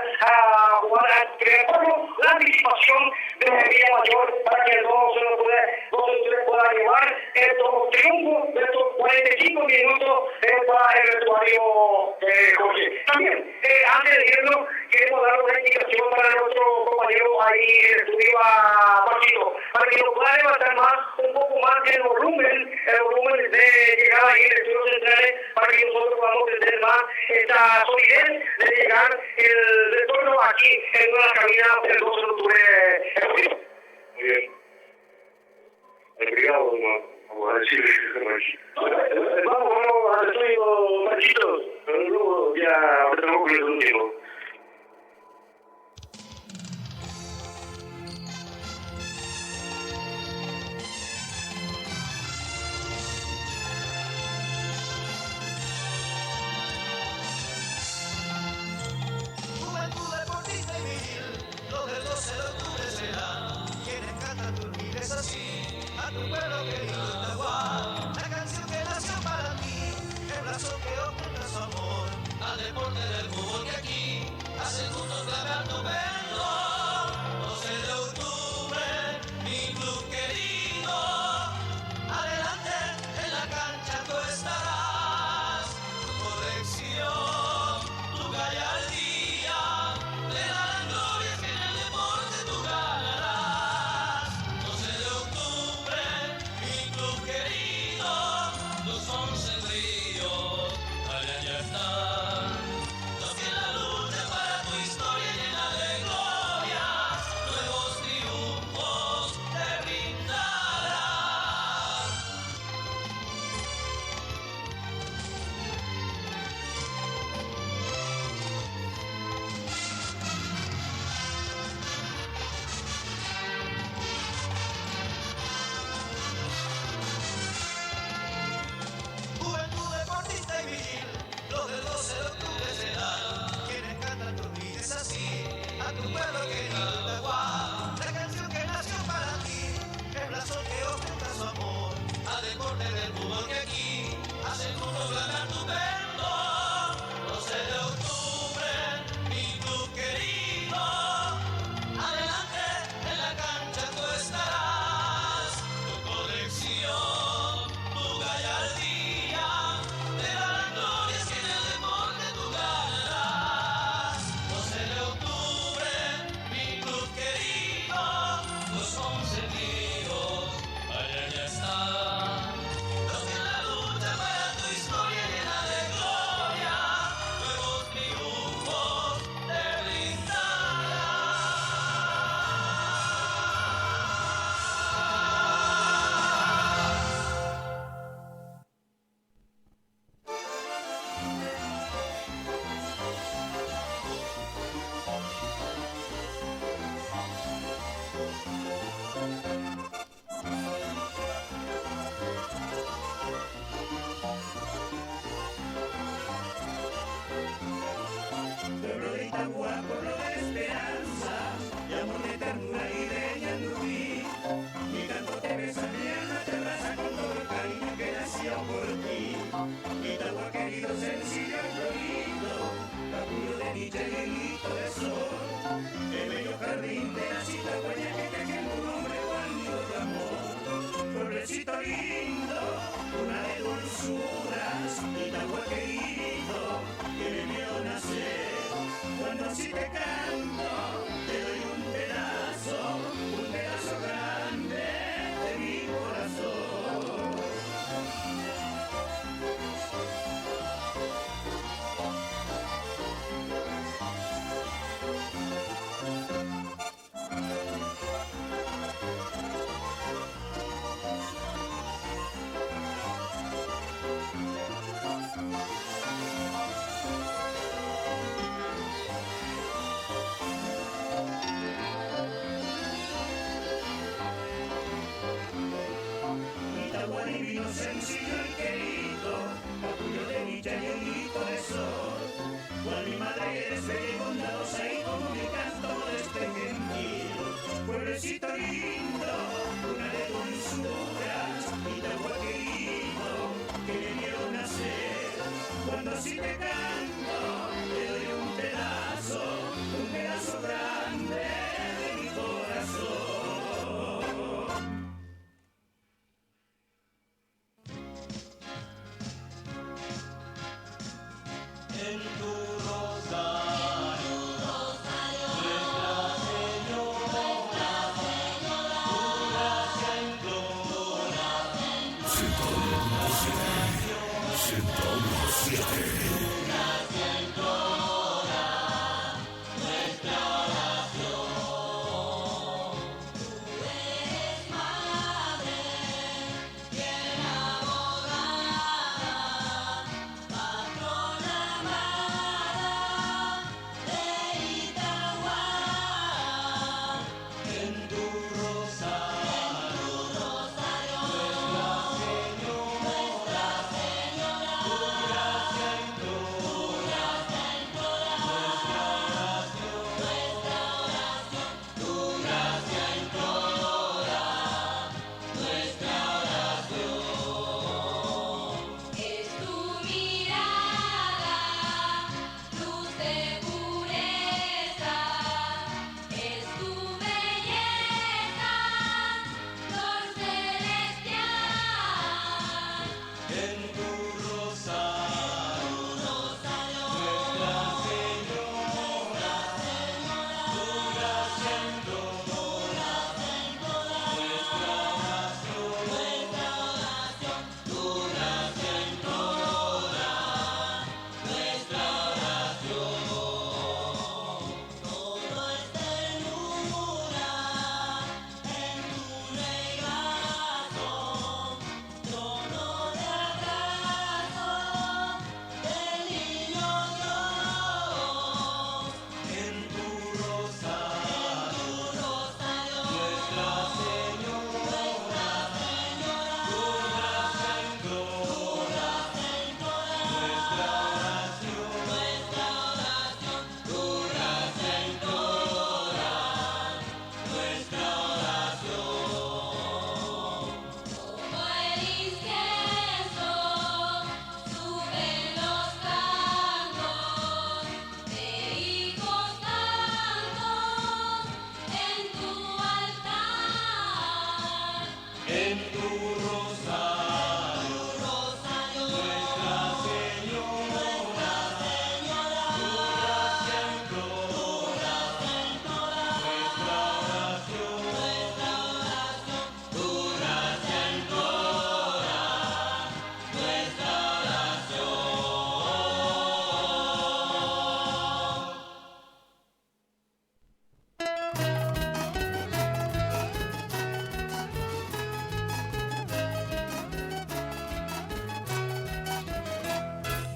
jugar a la anticipación de Villamayor para que el 12 de octubre pueda llevar estos triunfos de estos 45 minutos para el vestuario Jorge. También, antes de irnos, queremos dar una indicación para nuestro compañero ahí en estudio a Marquito, para que nos pueda levantar un poco más el volumen de llegada ahí en estudios centrales, para que nosotros podamos tener más esta solidez de llegar el retorno aquí en una cabina del 12 de octubre. Muy bien. Obrigado, vamos a decirle vamos al estudio, Marquitos, pero luego ya tenemos que ir un tiempo. Juventud Deportista y Viril, los del 12 de octubre serán quienes cantan tus vides así, a tu pueblo querido Itaguá, la canción que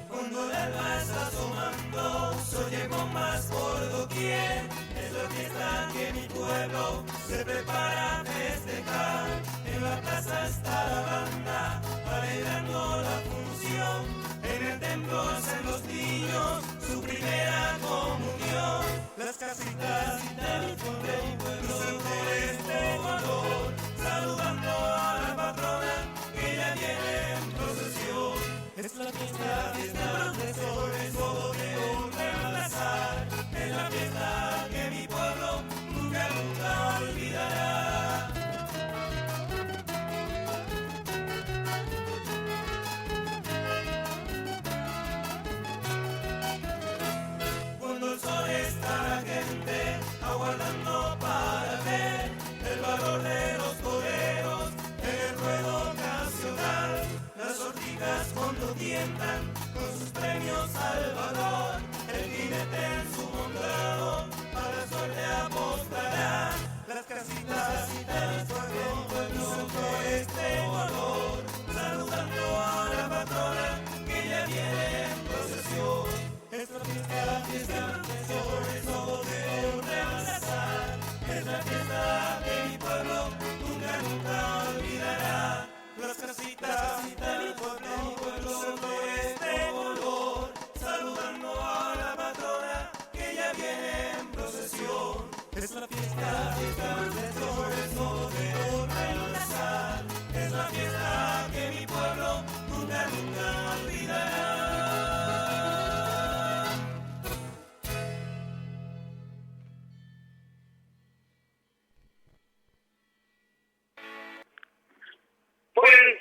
Cuando el alba está asomando, se oye con más por doquier. Es la fiesta que mi pueblo se prepara a festejar. En la plaza está la banda, alegrando la función. En el templo hacen los niños su primera comunión. Las casitas del pueblo lucen por este color, saludando a la patrona que ya viene en procesión. Es la fiesta de sol, es modo de reemplazar. Es la fiesta que mi pueblo nunca, nunca olvidará. Cuando el sol está la gente aguardando para ver el valor de los toreros en el ruedo nacional. Las sortijas cuando tientan con sus premios al valor, el jinete en su mondrado a la suerte apostará. Las casitas del pueblo son por este color, saludando a la patrona que ya viene en procesión. Es la fiesta de sol, es modo de reemplazar. Es la fiesta que mi pueblo nunca, nunca olvidará. Las casitas de mi pueblo son de este color, saludando a la patrona que ya viene en procesión. Es la fiesta de sol, es modo de reemplazar. Es la fiesta que mi pueblo nunca, nunca olvidará. Muy bien,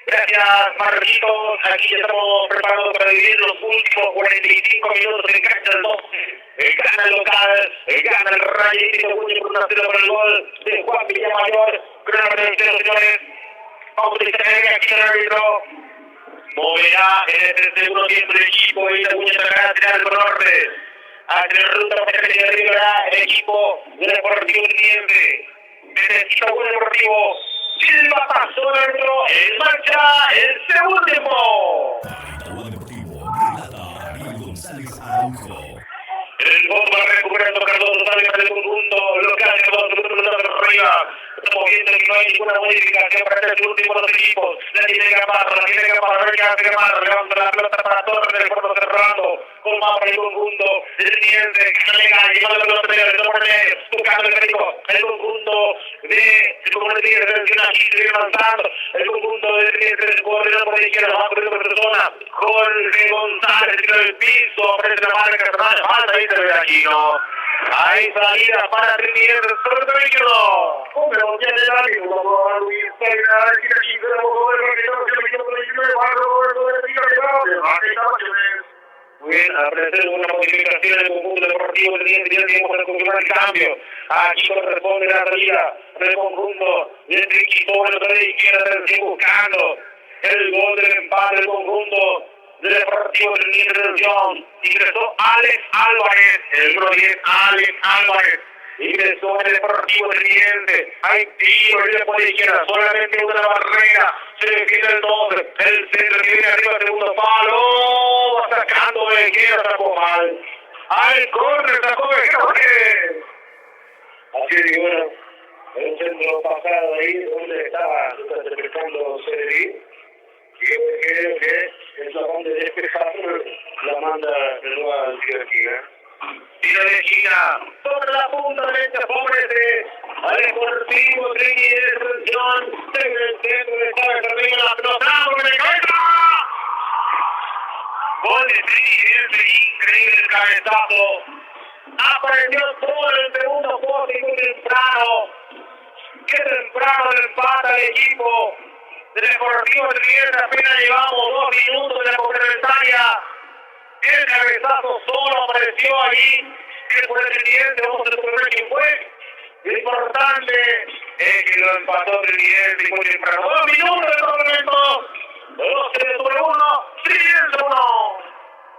gracias Marquitos. Aquí ya estamos preparados para vivir los últimos 45 minutos en cancha del 12. Gana el local, gana el Rayito Cuño por 1-0 por el gol de Juan Villamayor. Gran reverencia, señores. Vamos a distraer aquí el árbitro. Moverá en este segundo tiempo el equipo y la Cuña tratará de tirar por norte. A tener ruta para que se arribará el equipo del Deportivo Teniente. Necesita un Deportivo. Silva pasó dentro, en marcha el segundo tiempo. Agua Deportivo relata Ariel González Araujo. El gol va recuperando Cardoso, sale para el conjunto local de los arriba. Estamos viendo que no hay ninguna modificación para este último de los equipos. La tiene Gamarra, levanta la pelota para Torres, el cuarto cerrando. Con más para el conjunto del Teniente, que llega, llevando la pelota de Torres, buscando el rico, el conjunto de Tigre Nacional, sigue avanzando. El conjunto de Teniente, corriendo por la izquierda, va corriendo por persona. Jorge González, tira el piso, frente a la marca, falta ahí de Aquino. Hay salida para Teniente, sobre el izquierdo. Pero ya le da mismo, Luis Peña, aquí, muy bien, a aprender una modificación en el conjunto deportivo Teniente, tiempo para confirmar el cambio. Aquí corresponde la salida del conjunto de Triquito, en la izquierda, sigue buscando el gol del empate del conjunto del Deportivo Teniente de León. Ingresó Alex Álvarez, el número 10, Alex Álvarez. Ingresó en el Deportivo Teniente. Hay tiro libre por la izquierda, solamente una barrera. Se defiende el 2, el centro que viene arriba, segundo palo. Va sacando de izquierda, sacó mal. Al córner, sacó de izquierda. Así es, bueno, el centro pasado ahí, donde estaba interpretando Cedric. Creo que es la banda de despejar, la manda de nuevo al tiro de esquina. Tiro de esquina, sobre la punta derecha, favorece al Deportivo Trinidad de Asunción. En el centro de Estados Unidos, la pelota, ¡por de cabeza! Gol de Trinidad, increíble el cabezazo. Apareció todo el segundo poste muy temprano. Qué temprano le empata el equipo del Deportivo Trinidad. Apenas llevamos 2 minutos de la complementaria. El cabezazo solo apareció ahí. El Trinidad, vamos a descubrir quién fue. Lo importante es que lo empató Trinidad muy temprano. 2 minutos de complemento. 12-1, Trinidad 1.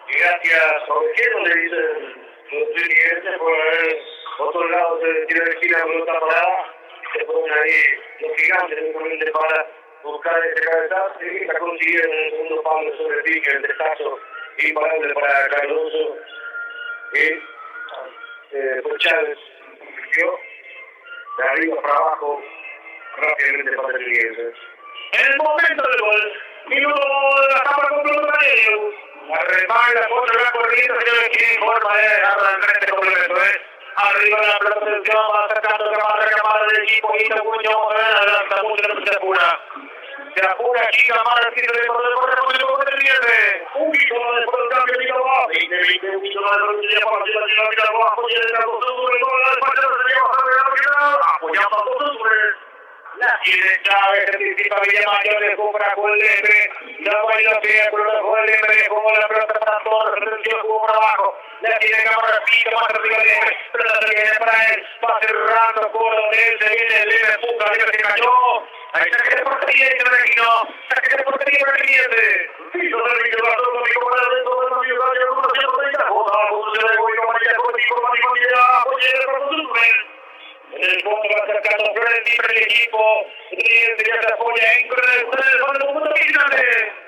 Gracias, Jorge, le dicen los dirigentes por haber otorgado de tiro de esquina la pelota parada. Se ponen ahí los gigantes simplemente para buscar ese cabezazo y la consiguen en el segundo palo sobre el pique, el descaso imparable para Cardoso. Y pues Chávez dio de arriba para abajo rápidamente para el siguiente. En el momento del gol, minuto de la cámara complementaria. La respalda contra la corriente, señores, que forma de arrancar este complemento, Arriba la protección, va acercando Camara del equipo, y se puñó, adelanta mucho, se apura. Se apura aquí Camara, el tiro de correr, el pierde. Un bicho después del cambio, de abajo. 20, un bicho de la rodilla, para la abajo, y el Cardoso, el gol, el partido se lleva a la apoyando a todos, la tiene Chávez, anticipa Villamayor, le compra con Lebre, la baila fea, pero la juega Lebre, dejó la pelota para todos, retención, jugó por abajo, la tiene Cámara, pica más arriba Lebre, pero la viene para él, va cerrando por él, se viene Lebre, empuja, Lebre se cayó, ahí saque de portería y se reginó, saque de portería para el cliente. Piso del Víctor Bartolo, amigo para el resto de los amigos, de algunos cientos de hijas, otra posición de Goyo, María, Código, oye, de Portugal. En el fondo va acercando Freddy para el equipo. Ya se apoya en el fondo de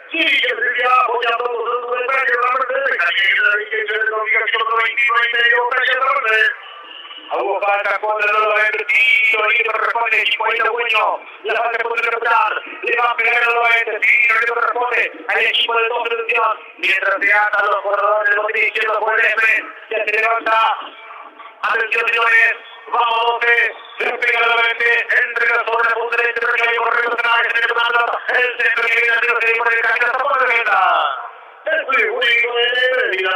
sí, que se ya apoya a todos los detalles. La Mercedes, la comunicación 29 hubo falta contra el Oeste, tiro libre responde el equipo ahí de Buño. La falta puede recuperar, le va a pegar el Oeste, tiro libre responde al equipo de doble atención. Mientras se atan los corredores, lo que izquierdo por el F, ya se levanta. Atención, señores. Vamos, 12, se pega nuevamente, entrega sobre la punta derecha, y corre el centro que viene a tiro, se pone el camino hasta por la defensa. El único de la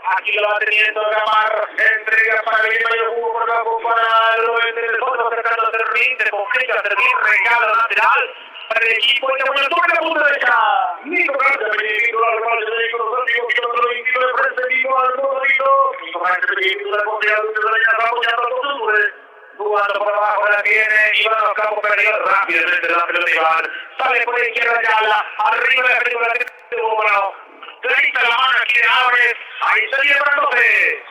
aquí lo va teniendo Gamar, entrega para el mayor jugo por abajo para el oeste del fondo, acercando a Servín, se complica Servín, regalo lateral para el equipo de Buenos sobre la punta derecha. Nico García, titular para el equipo kilómetro 29, presidido al modito. Nico García, titular confiado, ya apoyando a los hombres. Jugando por abajo la tiene, Iván Campos perdió rápidamente la pelota Iván. Sale por la izquierda Yala, arriba de la película de Bómano. Clarita la mano aquí de Álvarez, ahí se lleva el 12.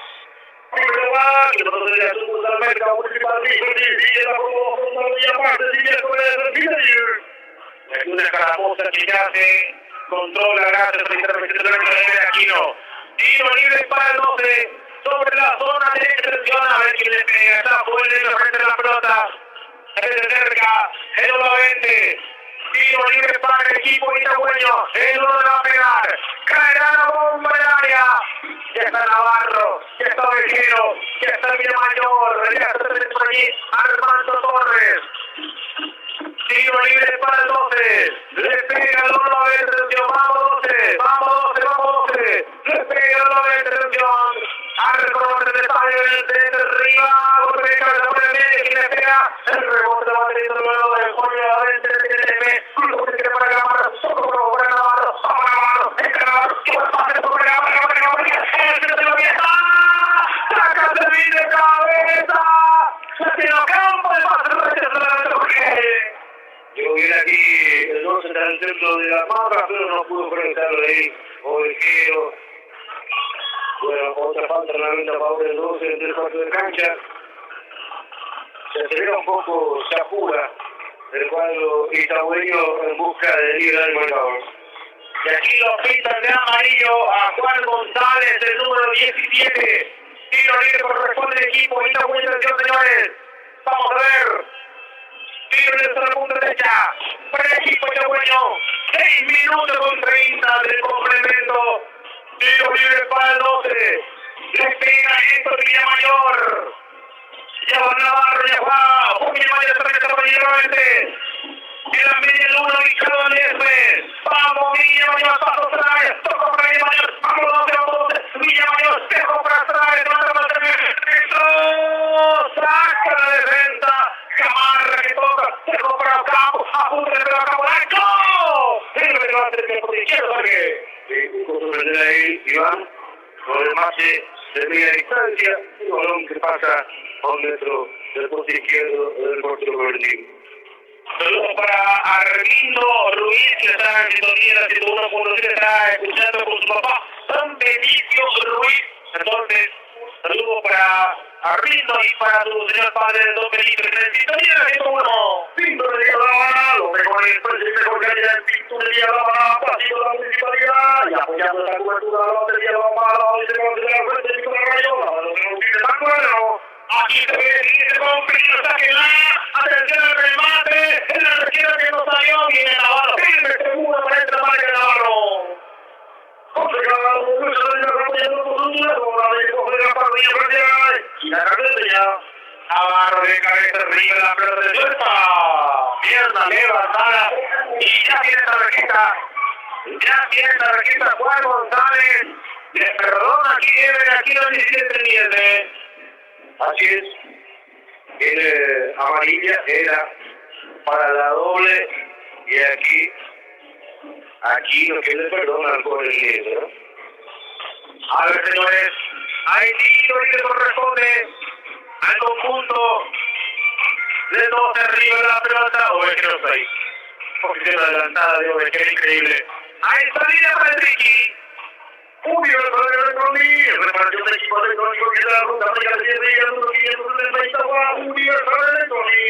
Primero va, que no se le asusta al mercado municipal, y la promoción y aparte, y con el Fidelio. Es una caramosa que ya se controla gracias a la intervención de Aquino. Tiro libre para el 12, sobre la zona de extensión, a ver quién le pega, está fuerte de frente de la pelota. Se cerca, el 1-20. Tiro libre para el equipo itagüeño, el uno le va a pegar, caerá la bomba en el área, ya está Navarro, ya está Vejero, ya está Villamayor, ya está por allí Armando Torres. Tiro libre para el 12, le pega el 1-20, atención, vamos 12, vamos 12, vamos 12, le pega el 1-20, atención, a reconocer el detalle de arriba, golpe de cabeza por el medio, y le pega, el rebote va teniendo luego del Julio adentro, para Navarro, para Navarro, que va a pasar por Navarro, el centro de la pieza, saca Servín de cabeza, Latino Campo, el pase de yo vi aquí el 12 está en el centro de la barra, pero no pudo conectarlo ahí, Ovejero. Bueno, otra falta realmente a favor del 12 en el cuarto de cancha. Se acelera un poco, se apura el cuadro itagüeño en busca de libre del marcador. Y aquí lo pintan de amarillo a Juan González, el número 17. Tiro libre corresponde al equipo itagüeño, atención señores. Vamos a ver. Tiro libre sobre la punta derecha. Para el equipo itagüeño. 6 minutos con 30 del complemento. Tiro libre para el 12. Le pega esto de Villamayor. Ya va Navarro, ya va. Villamayor se regresa por nuevamente. Queda medio el 1 y cada Lesmes. Vamos Villamayor, paso atrás. Toca para Villamayor. Vamos 12, Villamayor, dejo para atrás. Levanta para el centro. Dejó para Ocampo, a punto de pegar Ocampo, ¡gol! El remate del por izquierdo, Jorge. Sí, con sorprender ahí, Iván, con el mate de media distancia, un balón que pasa a 1 metro del poste izquierdo del portero Correntino. Saludos para Arlindo Ruiz, que está en sintonía de la 101.3, está escuchando con su papá, San Benicio Ruiz. Entonces, saludos para Arlindo y para su señor padre, Don Benito, que está en sintonía de la 101. Pinturería La Habana, lo mejor en el precio y mejor calidad en Pinturería La Habana, pasito de la municipalidad, y apoyando esta cobertura de la batería La Habana, hoy se conoce la frente de Nicolás Rayola, lo que nos dice tan bueno. Aquí se ve el líder con Brito, saque la atención al remate, en la izquierda que no salió, viene Navarro, firme, seguro para esta marca de Navarro. José Carlos, Luis Rodríguez, apoyando con su nuevo, la de José Gaspardilla, frente y la carretera. Navarro de cabeza arriba de la pelota de suelta, pierna levantada, y ya tiene tarjeta, Juan González, le perdona aquí no dice nieve. Así es, tiene amarilla, era para la doble, y aquí lo que le perdonan por el nieve, ¿no? A ver, señores, hay tiro y le corresponde al conjunto de 2 arriba de la pelota, o es que no está ahí. Posición adelantada de Ovejero, increíble. Hay salida para el Ricky. Unión de Electroní, reparación de equipos electrónicos que da la ruta para el 10 días, 570 Unión de Electroní.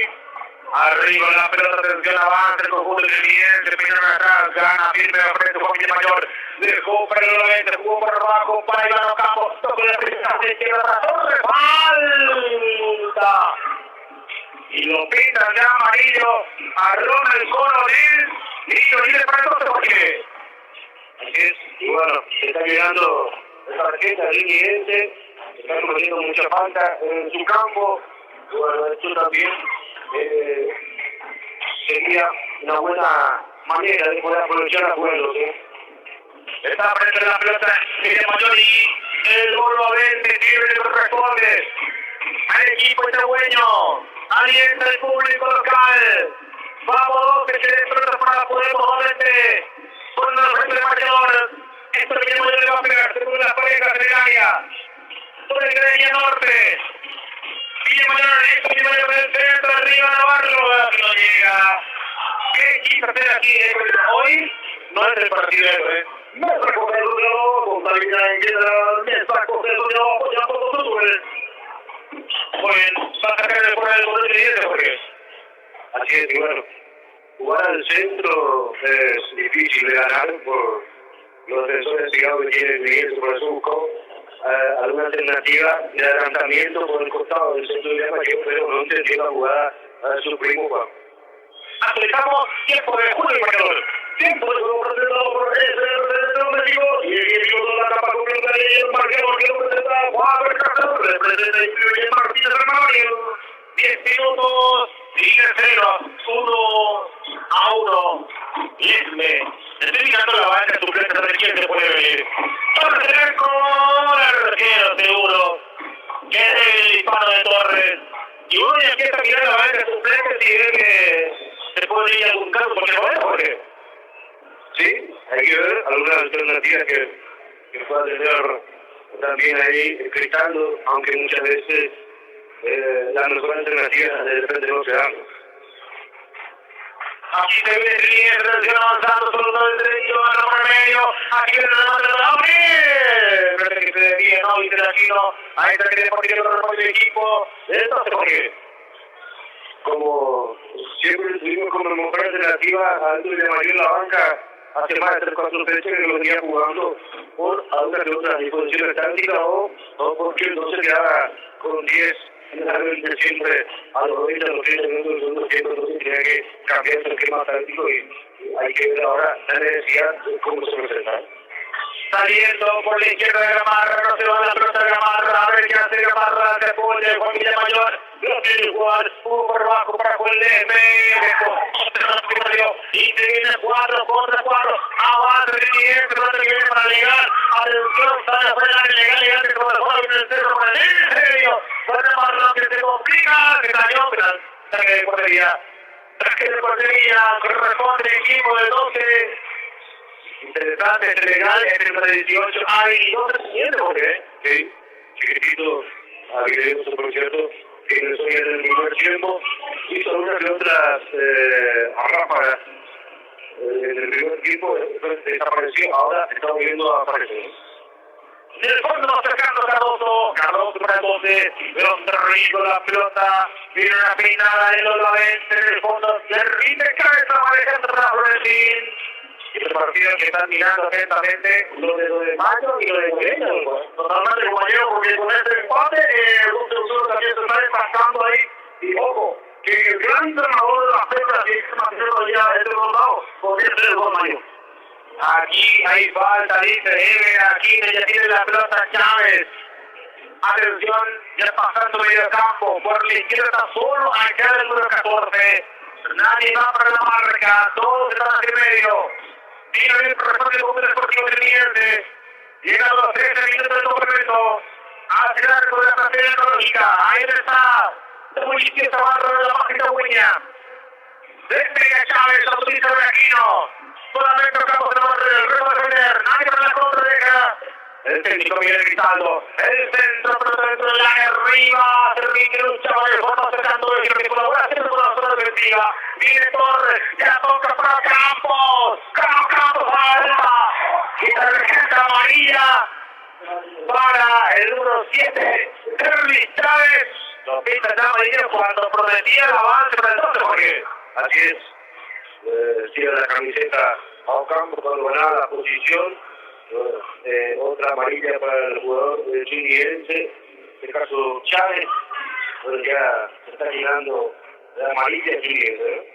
Arriba la pelota, atención, avance, el conjunto del cliente, primero atrás, gana firme a frente, Juan Villamayor, dejó para el 90, jugó por abajo, para Iván Ocampo, tocó la primera de izquierda, torre, falta. Y lo pintan de amarillo a Ronald Coronel, y libre para el 12, porque... Así es, y bueno, se está llegando esa tarjeta del incidente, está cometiendo mucha falta en su campo, y bueno, esto también sería una buena manera de poder aprovechar a jugadores, ¿eh? Está frente a la pelota Villamayor y el gol lo vende, libre le corresponde al equipo itagüeño, alienta el público local, vamos, que se desperta para poder nuevamente con el frente de marcador, esto Villamayor le va a pegar, según las parejas del área, por el Greña Norte, Villamayor del centro, arriba Navarro, que no llega, ¿qué quiso hacer aquí hoy? No es el partido ¿eh? Nuestra corredora, contabilidad en guerra, nuestra corredora, apoyando los otros. Bueno, va a sacar de fuera del poder de líder, porque... Así es, y bueno, jugar al centro es difícil de ganar por los defensores que tienen Miguel por el surco. Alguna alternativa de adelantamiento por el costado del centro de llama que pero no entendió la jugada a su primo Juan. Actualizamos tiempo de juego y marcador. Tiempo de juego presentado por ese objetivo y el equipo de la capa completa de el marcador que lo presenta Juan Bercastor, representa el Martínez Armario. 10 minutos, sigue 0, 1-1. Lesme. Estoy mirando la banca suplente de quién se puede venir. Torres con arquero seguro. Que es el disparo de Torres. Y uno ya empieza a mirar la banca suplente si ve que se puede ir a algún caso porque no es, porque... Sí, hay que ver algunas alternativas que pueda tener también ahí gritando, aunque muchas veces las mejores alternativas de repente no se dan. Aquí se ve el líder, atención avanzando, solo del derecho, a la medio, aquí viene la mano de la Gabriel. Parece que se desvía, ¿no? Interacino, ahí está que por el equipo. Esto se pone. Como siempre tuvimos como mejor alternativa a Andrés de Mayor en la banca, hace más de 3-4 fechas que lo venía jugando por alguna que otra disposición táctica o porque no se quedaba con 10 generalmente siempre a los 20 a los 30 minutos del segundo tiempo, entonces tenía que cambiar su esquema táctico y hay que ver ahora la necesidad de cómo se presenta. Saliendo por la izquierda de Gamarra, no se va la pelota de Gamarra, a ver qué hace Gamarra, se pone Juan Villamayor, lo tiene Juan, por abajo para Juan Lesme, y se viene 4 contra 4, avanza el siguiente, que viene para llegar, atención, sale afuera, legal, como el juego en el centro, para el serio, Juan Gamarra que se complica, se cayó, pero saque de portería. Traje de portería, corresponde el equipo del 12. Interesante, este legal, entre el 18. Hay 12 siguientes, ¿por qué? Sí, chiquitito, habilidoso por cierto, que ingresó bien en el primer tiempo, hizo algunas que otras ráfagas en el primer tiempo, después desapareció, ahora estamos viendo aparecer. En el fondo va acercando Cardoso, Cardoso para el 12, León Terry con la pelota, viene una peinada de los Lavente, en el fondo, Terry de cabeza manejando para Florentín. Y el partido que están mirando atentamente lo de Mayo y lo de Guillermo. Totalmente compañero, porque con este empate, Russo también se está empastando ahí. Y ojo, que el gran entrenador de las fechas que se mantiene ya de otro lado, podría ser el gol Mayo. Aquí hay falta, dice Ever, aquí ya tiene la pelota Chávez. Atención, ya pasando medio campo, por la izquierda solo acá el número 14. Nadie va para la marca, todos están en medio. Tiene el corresponde el Club Deportivo Independiente. Llega a los 13 minutos del complemento. Hacia el arco de la partida ecológica. Ahí está. Muy izquierda barra de la mágica Huña. Despega Chávez, autoriza Aquino. Solamente tocamos de la barra del resto de defender. Nadie para la contra deja. El técnico Miguel Cristaldo. El centro, pero dentro del área arriba. Termina lucha con el fondo acercando el que colabora siempre con la zona defensiva. Viene Torres. Ya toca para Campos. Campos alta. Y tarjeta amarilla para el número 7. Terry Chávez. Lo pinta ya amarilla cuando prometía el avance para el 12. Jorge. Así es, sigue la camiseta a Ocampo cuando ganaba la posición. Otra amarilla para el jugador de Chiniense, en este caso Chávez, donde ya se está llegando la amarilla de Chiniense.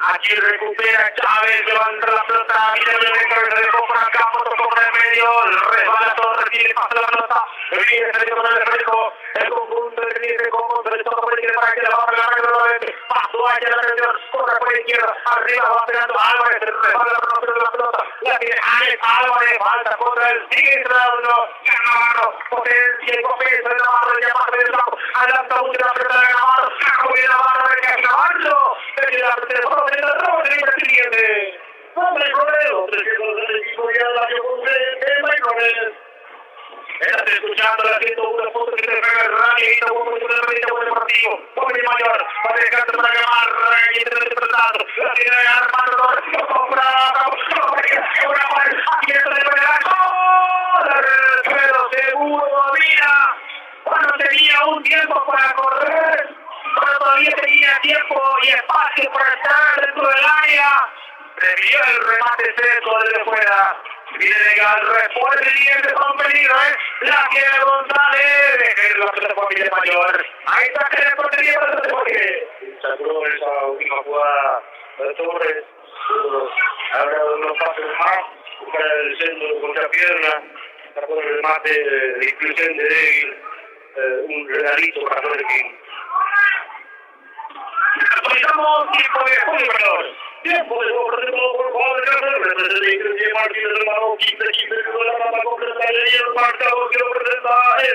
Aquí recupera Chávez, levanta la pelota, viene de cabeza de compra al campo, tocó por el medio, resbala Torres, tiene pasa la pelota, viene saliendo con el refresco, el conjunto de Chiniense con contra el toque por el izquierda para que la va a pegar nuevamente, pasó allá la atención, corre por la izquierda, arriba va pegando Álvarez, resbala la pelota, la tiene Alex Álvarez, falta contra el sigue Navarro, Navarro, potencia y confianza de Navarro, ya pasa del campo, adelanta mucho la pelota de Navarro, saco de Navarro, de Navarro, desde la pelota. Hombre, Correo, el equipo ya la dio con Michael. Estás escuchando la 101.7 de Radio y como un deportivo. Hombre mayor, va a dejar para llamar y interpretando. La tiene Armando, aquí está de pero seguro había. Cuando tenía un tiempo para correr. Pero todavía tenía tiempo y espacio para estar dentro del área. Previo el remate seco desde fuera. Viene de Gal, responde el siguiente con peligro, la tiene González. Deja la pelota por Miguel Mayor. Ahí está que le portería para el toque. Sacó esa última jugada de Torres. Ahora unos pasos más. Busca el centro contra pierna. Sacó el remate de inclusión de débil. Un regalito para Torres King. Actualizamos tiempo de juego, tiempo de juego, por favor, representa Martínez del Mano, 15 con la mano completa y el marcador que lo presenta es el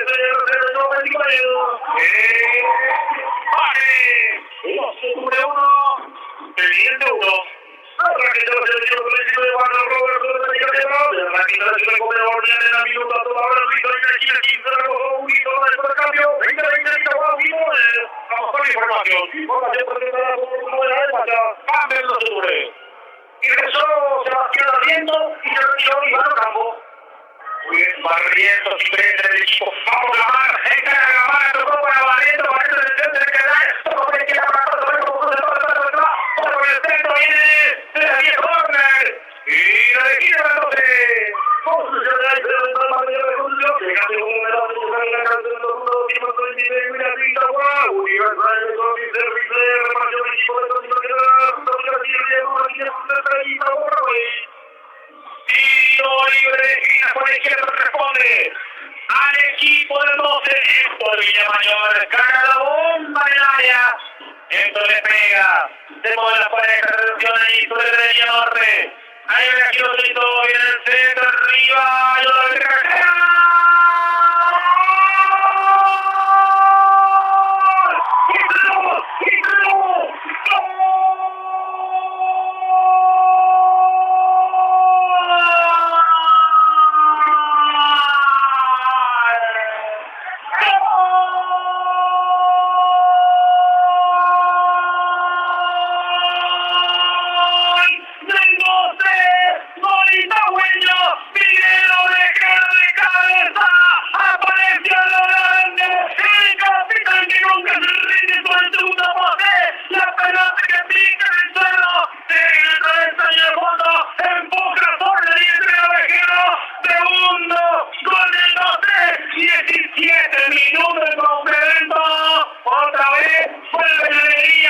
91. ¡Pare! 2-1, pendiente 1. Arrancamos el tiro colectivo de Juan Roberto de Miguel. Arrancamos el comedor ya en la minuta, toda hora el grito de aquí, 15 un grito de cambio, 20, vamos con la información. Información presentada por la época. Cambio los sobre. Ingresó Sebastián Barrientos y se retiró Iván Campo. Muy bien, Barrientos y Pérez del equipo. Vamos a Gamar, encara a Gamar, tocó para Barrientos, Barrientos del centro de Canal, tocó por izquierda para todo, por el centro viene la 10 corner. Y la de izquierda 12. Construcción de la mayor de Julio, llegando con un medallero de la canción de los mundos, y por todo el nivel de la pinta, wow, universal de todo el servicio de reparación del equipo de tiro libre de esquina por la izquierda responde al equipo del 12, Héctor Villamayor, carga la bomba en el área, Héctor le pega, se mueve la pareja, reducción ahí sobre la derecha norte, ahí viene aquí los gritos, viene el centro arriba, y lo de carrera.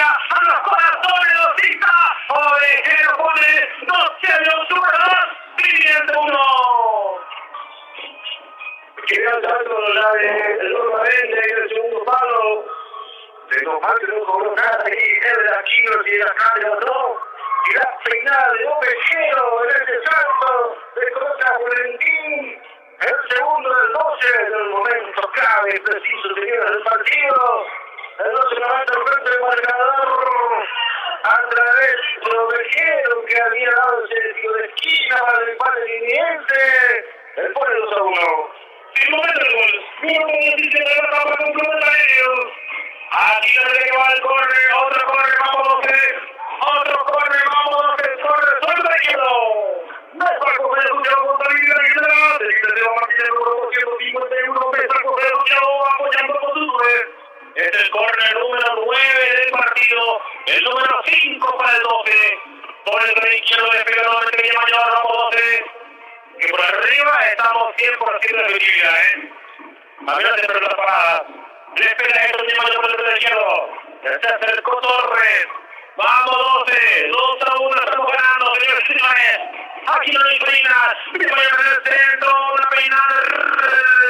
llega a los corazones de los hinchas. Ovejero pone 2-0 Super 2, Trinidad 1. Queda el salto el nuevamente en el segundo palo. De normal que no cobró nada aquí, el de Aquiles y la calle no. Y la peinada de Ovejero en este salto de Costa Valentín. El segundo del 12, en el momento clave, preciso, señores del partido. El 12 levanta el frente del marcador a través de Ovejero, que había dado ese tiro de esquina para el empate liniense. El pone 2-1. El momento del gol. Minuto 17 de la etapa complementario. Aquí lo que va el corre, otro corre, vamos 12. Otro corre, vamos 12. Corre, suelta y quedó. No es para coger el luchado contra la Liga General. El Internacional Martínez número 251. Pesa coger el luchado apoyando con su nueve. Es el corner número 9 del partido. El número 5 para el 12. Por el lado izquierdo de Pegador, entre Mayor, vamos 12. Que por arriba estamos 100% de efectividad, A ver, dentro de la parada. Le pega esto de Mayor por el lado izquierdo. Se acercó Torres. Vamos 12. 2-1, estamos ganando, señores y señores. Aquí no hay peinas. Se vaya en el centro. Una peinada.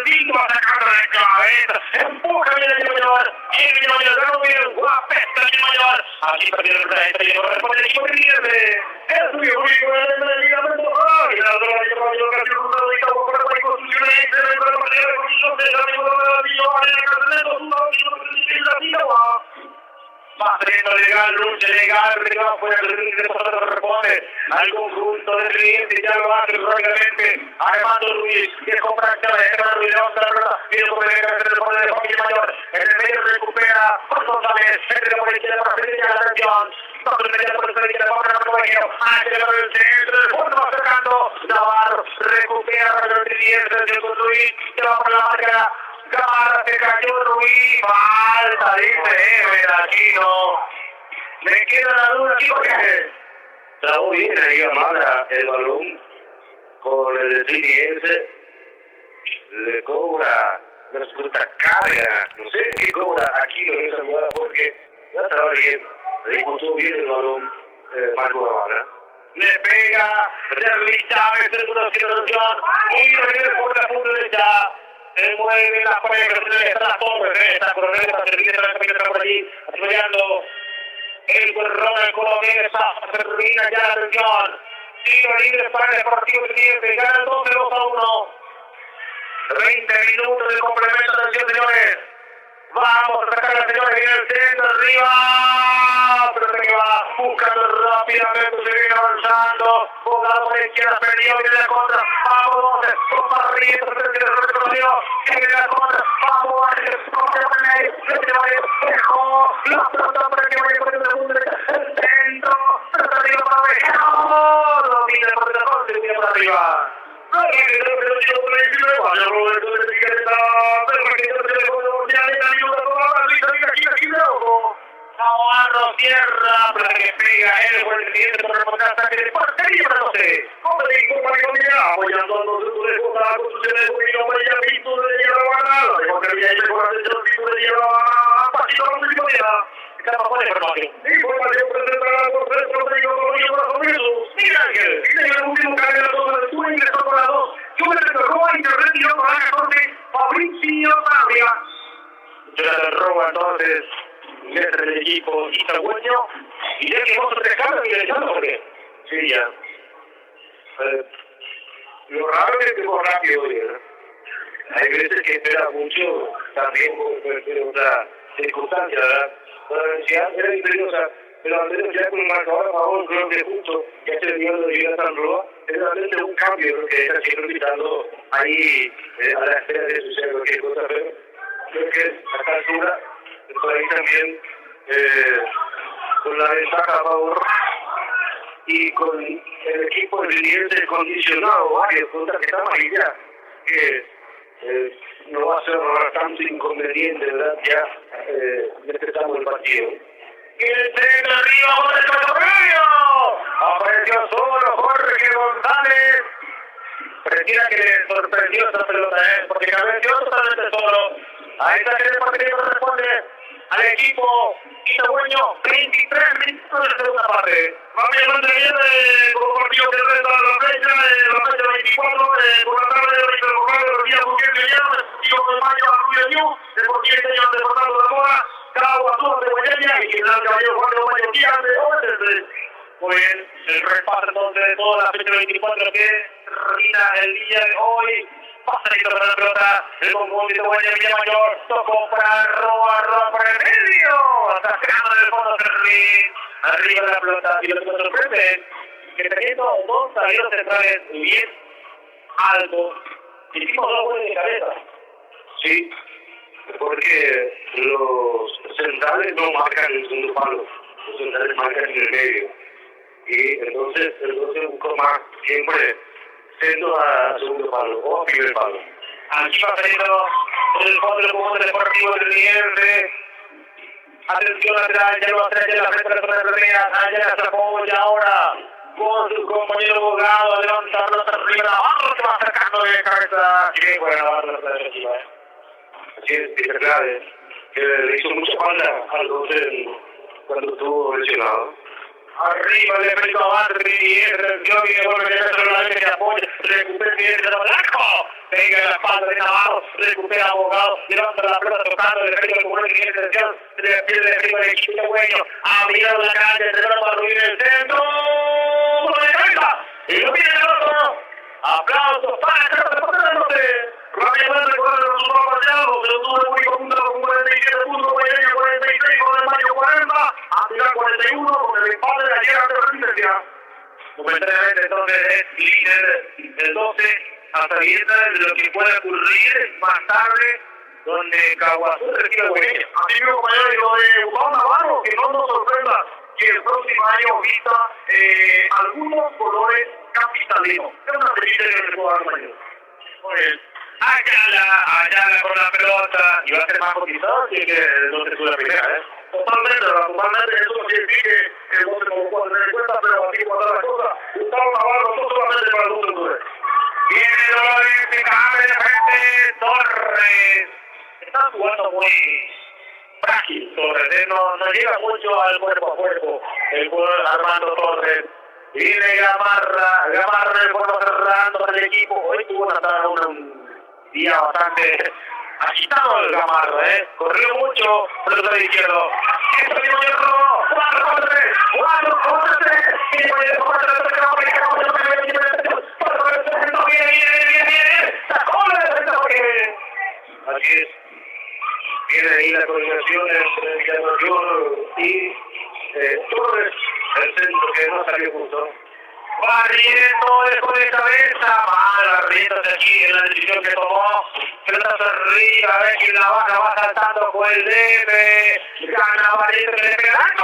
Vingo a sacarla de cabeza. Empuja bien el Mayor. Viene el Mayor. Ganó bien. Guapesta el Mayor. Aquí perdió el frente. Y corresponde el equipo que pierde. El suyo único en el ligamento. Y la otra de Mayor. Casi un lado de Cabo. Por la construcción. Y se ve con la partida de construcción. De la misma de la Villa. En el cartelero. Un lado de la Villa. Pasando legal, lucha legal, rigado por el ring de responde al conjunto de clientes, ya lo hace rápidamente. Armando Ruiz, que compra a Ruiz, levanta la pelota, viene por el responde de Familia Mayor. En el medio recupera por González, entre la policía de la Presidencia de la Atención. Todo el medio por el medio de la Presidencia, hacia el centro, el fondo va acercando. Navarro recupera el cliente del Ruiz, se va por la marca. Cámara, se cayó Ruiz, falta, dice Aquino. Me queda la duda aquí porque Trabó bien ahí Gamara el balón con el Trinidad. Le cobra una supuesta carga. No sé qué cobra Aquino en esa jugada porque ya estaba bien. Le impulsó bien el balón Marco Gamara. Le pega, Derlis Chávez, el 1-0, muy bien por la punta derecha. Se mueve la pareja de la Torres, está correcta, se viene la camioneta por allí, apoyando el cuerrón del Colombiesa, se termina ya la atención. Tiro libre para el Deportivo Trinidad, gana el 12-2-1. 20 minutos de complemento, atención señores. Vamos a sacar a señores, viene el centro, arriba, pero que va buscando rápidamente, se viene avanzando, jugado por la izquierda, perdió, viene la contra, vamos, con Barrientos, se retrocedió, viene la contra, vamos, dejó, la pelota para que vaya por el segundo, el centro, pero arriba para Ovejero, lo viene por la contra, viene para arriba. Navarro tierra para que pega él por el siguiente por remontar ataque de portería para 12. Apoyando a los de Jota, con sus seres de Villa Pinto de llevar a ganar. De Montevideo y de Corazón Pinto de llevar a Pasito a la última. Cada por información. Información presentada por Centro Médico Rodrigo Corazón. Mira Ángel, tiene el último cambio de la zona de tu ingreso por la 2. Yo me tocó a internet y yo con la 14. Fabricio Sabria. Ya le roba entonces el equipo itagüeño. Y ya que vamos a dejarlo y le echamos porque. Sí, ya. Lo raro es que es rápido hoy, ¿no? Hay veces que espera mucho también por otra circunstancia, ¿verdad? La velocidad era imperiosa, pero al menos ya con un marcador a favor, creo que justo ya se dio de vida San Roa, es realmente un cambio lo que está siempre invitando ahí a la espera de suceder cualquier cosa, pero creo que a esta altura, por ahí también, con la ventaja a favor y con el equipo de Trinidad condicionado, varios contra que está amarilla, que no va a ser tanto inconveniente, ¿verdad? Ya empezamos el partido. Y el centro arriba, por el medio. Apareció solo Jorge González. Pareciera que le sorprendió esa pelota, porque cabeció totalmente solo. Ahí está que el partido responde al equipo quitabueño, 23 minutos de segunda parte. Rápidamente viene con un partido que resta la fecha 24, por la tarde de Ricardo Morales, Ría Buquén de Llano, Deportivo de Mayo, Arrubio New, Deportivo de Llano de Fernando de Mora, Cabo Azul de Guayania y General Caballero Juan de Mayo Díaz de Oeste. Muy bien, el reparto entonces de toda la fecha 24 que termina el día de hoy. Pasadito para la pelota, el conjunto de Guayana Villamayor, tocó para roba por el medio, atacando del fondo Ferrín, arriba de la pelota, y lo que nos sorprende que teniendo dos zagueros centrales bien altos, hicimos dos goles de cabeza. Sí, porque los centrales no marcan en el segundo palo, los centrales marcan en el medio, y entonces busco más siempre centro a segundo palo o a primer palo. Aquí va saliendo el fondo del conjunto deportivo del Liense. Atención atrás, ya lo atrás de la frente de la pelea, allá se apoya ahora con su compañero abogado, levanta la pelota arriba, la barra se va sacando de cabeza. Qué buena barra la defensiva, Así es clave, que le hizo mucha falta al 12 cuando estuvo lesionado. Arriba el efecto avance y retención y devuelve la línea de apoyo, recupera y entra Blanco, venga la espalda de Navarro, recupera Abogado, levanta la pelota tocando el efecto del común que retención, se despierde de arriba del equipo Güeño, abriendo la calle, se va a ruir el centro, de cabeza, y lo viene el otro, aplausos para el deporte del norte. Rápidamente con el resultado parcial, se tuvo muy conjunto con 47 puntos, Guayana 46, con el Mayo 40, Atilar 41, con el empate de ayer ante Resistencia. Momentáneamente entonces es líder el 12, hasta viendo lo que puede ocurrir más tarde, donde Caguazú recibe a Guayana. Así mismo, compañero, y lo de Gustavo Navarro, que no nos sorprenda que el próximo año vista algunos colores capitalinos. Es una película que se puede dar mañana. Muy bien. Ayala con la pelota, y va a ser más cotizado que el 12 fue la primera, Totalmente, eso no quiere decir que el 12 no lo puede tener en cuenta, pero así como está la cosa, Gustavo Navarro no solamente para el 12. Viene Dolores, se cae de frente, Torres. Está jugando muy frágil Torres, no llega mucho al cuerpo a cuerpo, el jugador Armando Torres. Viene Gamarra el juego cerrando el equipo, hoy tuvo un día bastante agitado el Gamarra, corrió mucho por el lado izquierdo. Esto mismo hierro, 4-3, así es. Viene ahí la coordinación entre Villamayor y Torres, el centro que no salió justo. Barriendo después de cabeza, mal barriendo de aquí en la decisión que tomó, pelota arriba, a ver si la baja va saltando con el debe, gana barriendo, le pega, ¡no!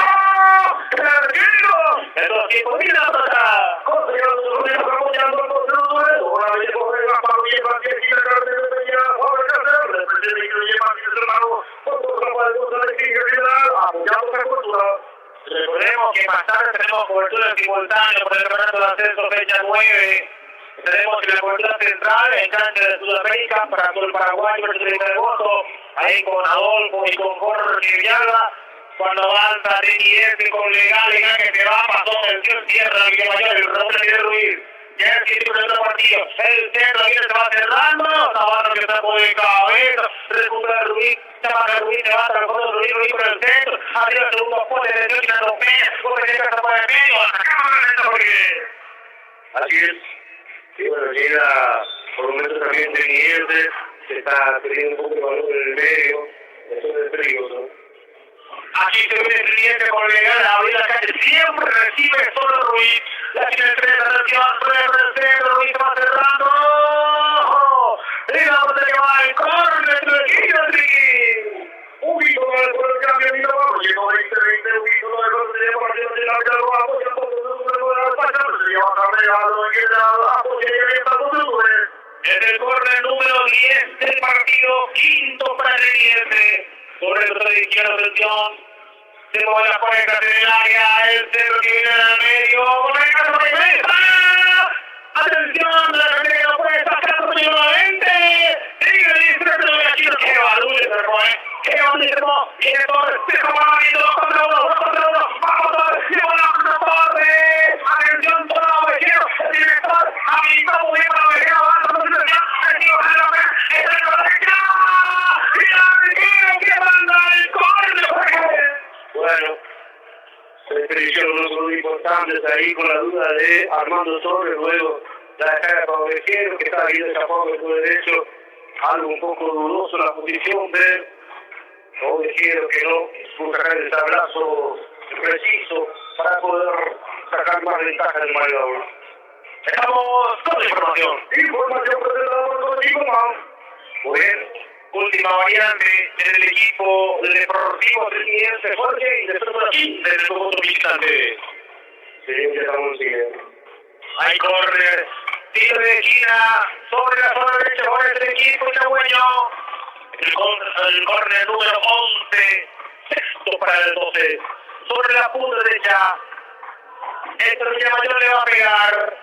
¡Perdiendo! Estos tiempos, mira la pelota, consiguió su único apoyando el control, una vez por la familia, y la carta de Peña, Juan Cáceres, le presenta que lo lleva a mi hermano, por la cual gusta de que apoyando la cultura. Recordemos que más tarde tenemos cobertura simultánea por el campeonato de ascenso fecha 9. Tenemos que la cobertura central en cancha de Sudamérica para todo el Paraguay por el 30 de agosto. Ahí con Adolfo y con Jorge Villalba. Cuando avanza TNS con legal que se va, pasó el cierra el Villamayor, el rebote de Ruiz. Ya es que tiene otro partido. El centro viene, se va cerrando. Navarro que está por de cabeza. Recupera Ruiz. Se va a Ruiz, se va a Ruiz por el centro. Arriba el segundo poste de Dios, tirando Peña. Gómez de casa para el medio. Acabamos el porque. Así es. Y bueno, llega por un momento también de Nieve. Se está teniendo un poco de valor en el medio. Eso es peligroso. Aquí se viene el cliente con legal a abrir la calle. Siempre recibe solo Ruiz. La tiene 3, atención, el centro, Ruiz va cerrando. Y la pelota que va en córner de Guillermo. Ubito por el cambio de Navarro. Llegó 20-20, Ubito con el gol de partido de la Villalba. Apoya por el Pacha. Se lleva a Carregado en el apoyo y está con en el córner número 10 del partido, quinto para el cliente. Sobre el lado izquierdo, atención. Se mueve la pareja en el área, el centro que viene al medio. ¡Atención! La gente que no puede sacar nuevamente. Sigue Bueno, se hicieron unos goles importantes ahí con la duda de Armando Torres, luego la descarga para Ovejero, que estaba bien escapado por el derecho, algo un poco dudoso en la posición de Ovejero, que no pudo sacar el tablazo preciso para poder sacar más ventaja del marcador. Estamos con información. Información presentada por Rodrigo Mau. Muy bien. Última variante del equipo del Deportivo Triniense Jorge y después por aquí del conjunto visitante. Sí, ya estamos siguiendo. Hay córner, tiro de esquina sobre la zona derecha por el equipo chagüeño. El córner número 11, sexto para el 12. Sobre la punta derecha, el Villamayor le va a pegar.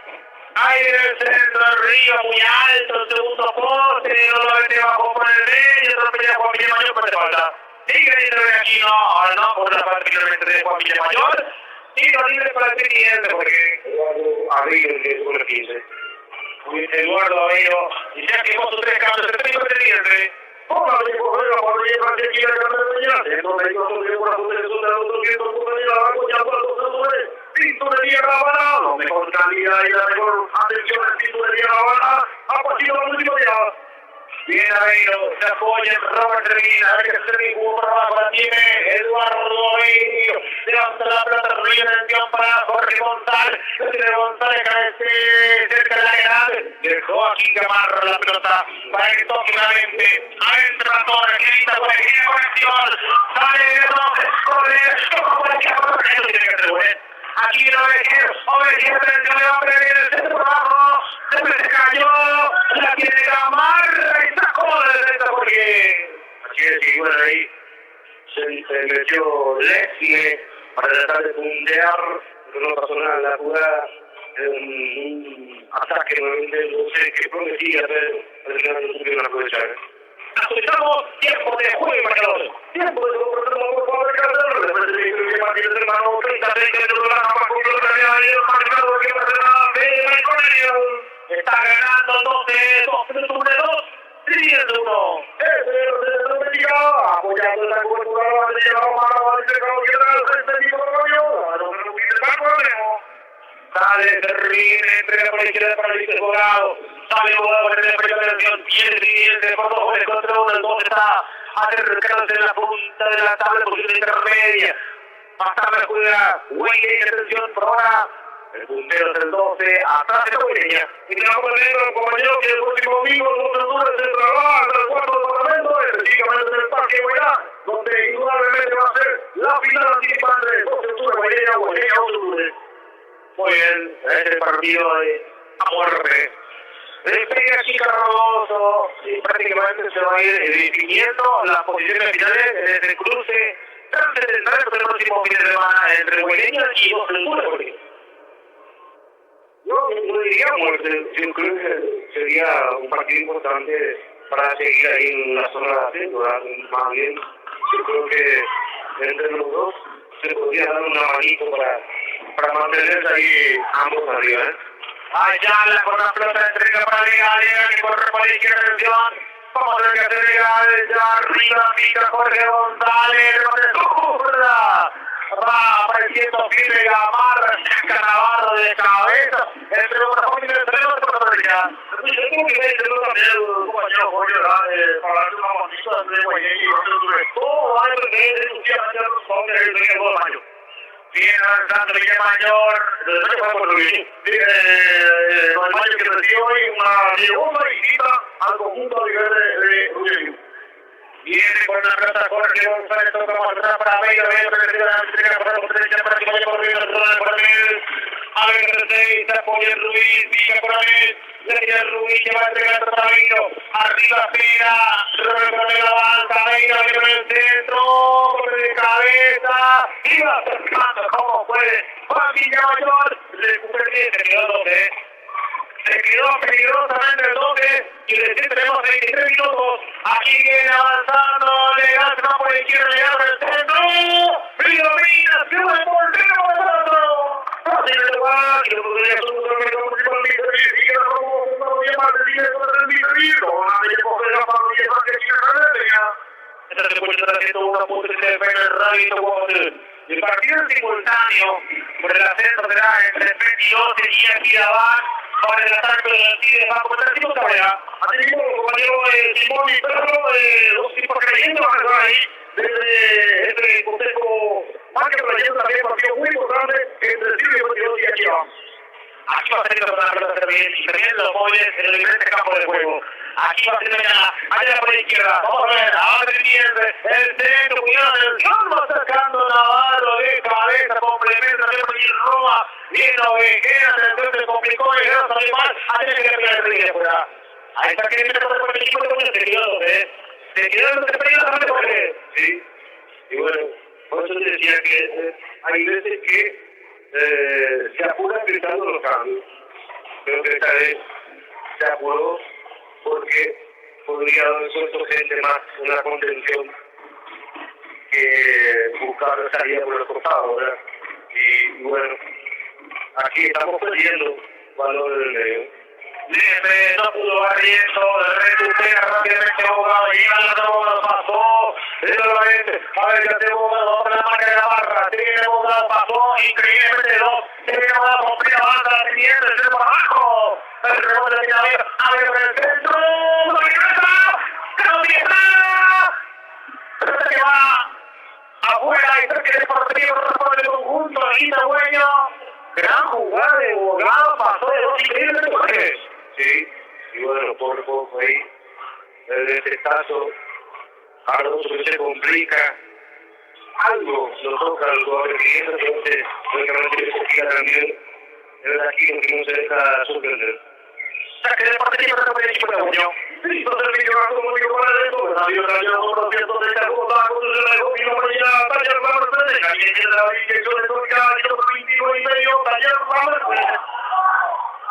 Ahí en el centro, arriba, muy alto, el segundo poste, no lo mete bajo por el medio, otro pelea Juan Villamayor, pero te falta. Sigue dentro de aquí, no, ahora no, por la parte finalmente de Juan Villamayor. Tiro libre para el Teniente, porque Abril, que es con el 15. Eduardo Avello, y ya que con sus 3 cambios, el técnico Teniente. Hola, amigo, juega por el Francia, quiere ganar de mañana. Entonces, nosotros por la punta de su lado, que por la coña, por los Tintorería Rabana, la mejor calidad y la mejor atención en Tintorería Rabana, a partir del último día. Bien, Avello, se apoya en Robert Reguina, a ver que se jugó por abajo, la tiene Eduardo Avello, levanta la pelota, ríe atención para Jorge González, González cae cerca de la grande, dejó aquí Gamarra la pelota, para que toque nuevamente, adentro la torre, que linda conexión, sale de donde, corre, toma por aquí, eso tiene que ser bueno. Aquí viene Ovejero, atención, le va a pedir el centro abajo, se cayó, la tiene Gamarra y sacó de defensa porque... Así es, y bueno, ahí se metió Lexine para tratar de puntear, pero no pasó nada en la jugada, un ataque nuevamente, no sé qué prometía, pero al final no supieron aprovechar. Asociamos tiempo de juego y marcador. Tiempo de juego, por favor, Carlos, después de que Martínez hermano, 30 de la para cumplir la realidad, marcador que va a ser con ellos. Está ganando el 12-2, teniendo 1. Apoyando la cobertura de la batería, vamos a la batería, este tipo de rollo, sale Terrine, entrega por la izquierda para el Víctor Jugado, sale el jugador de la primera atención, tiene siguiente por 2 goles contra 1, el 2 está acercándose en la punta de la tabla, posición intermedia, más tarde juega Wayne, atención por ahora, el puntero es el 12, atrás de Wayne, y le vamos a leer a los compañeros que el próximo domingo los honduras se trabajan al cuarto departamento, específicamente en el Parque Guayá, donde indudablemente va a ser la final anticipante de 12 de octubre, Guayá, Honduras. Muy bien, este partido de a muerte. Despega Chica Roboso y prácticamente se va a ir definiendo las posiciones finales desde el cruce trascendental del próximo fin de semana entre Hueleña y 12 de octubre. No diría muerte, yo creo que sería un partido importante para seguir ahí en la zona de ascenso, más bien, yo creo que entre los dos se podría dar una manito para mantenerse ahí ambos arriba, Ayala con la pelota entrega para Legal, que corre por la izquierda, atención. Vamos a ver que hace Legal, ya arriba, pica Jorge González, va apareciendo firme Gamarra, saca Navarro de cabeza, entre los brazos y el freno de Puerto Rica. Yo tengo que ver el compañero Jorge, para darle una manita de Guayén y todo va a depender de su tía, el 2 de mayo. Viene avanzando Villamayor, el mayo que recibe hoy una segunda visita al conjunto de Rubio. Viene por la pelota Jorge González, toca más atrás para Avello, a ver, se apoya Ruiz, sigue por Abel, le tira Ruiz, que va a entregar a Avello, arriba espera, Roberto la avanza, Avello, viene por el centro, golpe de cabeza, y va acercando como puede, Juan Villamayor, recupera bien, se quedó 12, Se quedó peligrosamente el 12 y recién tenemos 23 minutos. Aquí viene avanzando, Legal, no por la izquierda, Legal por el centro. Y domina, se va el portero por el otro. Así el lugar, y lo podría subir el campo de el y ahora como bien más de 10 con el Mitrito. Nadie le coge la mano y es más que tiene la línea. Esta se encuentra haciendo una potencia de pena el radio. El partido en simultáneo por el ascenso será entre Petios y Aquidabán para el ataque de la Tigre bajo el Tráfico Cabrera. Así mismo, el compañero Simón y Pedro, los tipos creyendo van a estar ahí desde este consejo más que creyendo también partido muy importante entre Tigre y Petios y Aquidabán. Aquí va a tener que tomar la pelota bien y también los móviles en el diferente campo de juego. Aquí va a tener allá por la izquierda. Vamos a ver, ahora el centro, cuidado del campo, sacando Navarro de cabeza, complementa de Roma, bien Ovejera, se complicó, y no salió mal, a tener que pegar el río fuera. Ahí está que viene por el equipo de Coño, se quedó peligrosamente porque... Sí, y bueno, por eso te decía que hay veces que se apura gritando los cambios. Creo que esta vez se apuró porque podría haber suelto gente más en la contención que buscar la salida por el costado, ¿verdad? Y bueno, aquí estamos perdiendo valor en el medio. Libre, no pudo barriendo, recupera rápidamente Bogado, llega la Bogado, pasó, nuevamente, a ver, ya tengo Bogado, la marca de la barra, tiene Bogado, pasó, increíblemente dos, tiene Bogado, con primera banda, teniendo el por abajo, el rebote de Pinavera, a ver, por el centro, pelota que va afuera, y creo que el partido por el conjunto, Guita Güeño, gran jugada de Bogado, pasó de dos increíblemente. Sí, y bueno, poco a poco ahí, el desestazo, algo que se complica, algo lo toca al jugador que viene, entonces, lógicamente se fija también, es aquí lo que no se deja sorprender. Saque del partido para el equipo de Unión. Listo, terminó como digo para el equipo. Nadie rayó por ciento de esta jugada, con el negocio para allá, Taller Ramos, aquí tiene la dirección de Conica, y 21 y medio, Taller Ramos.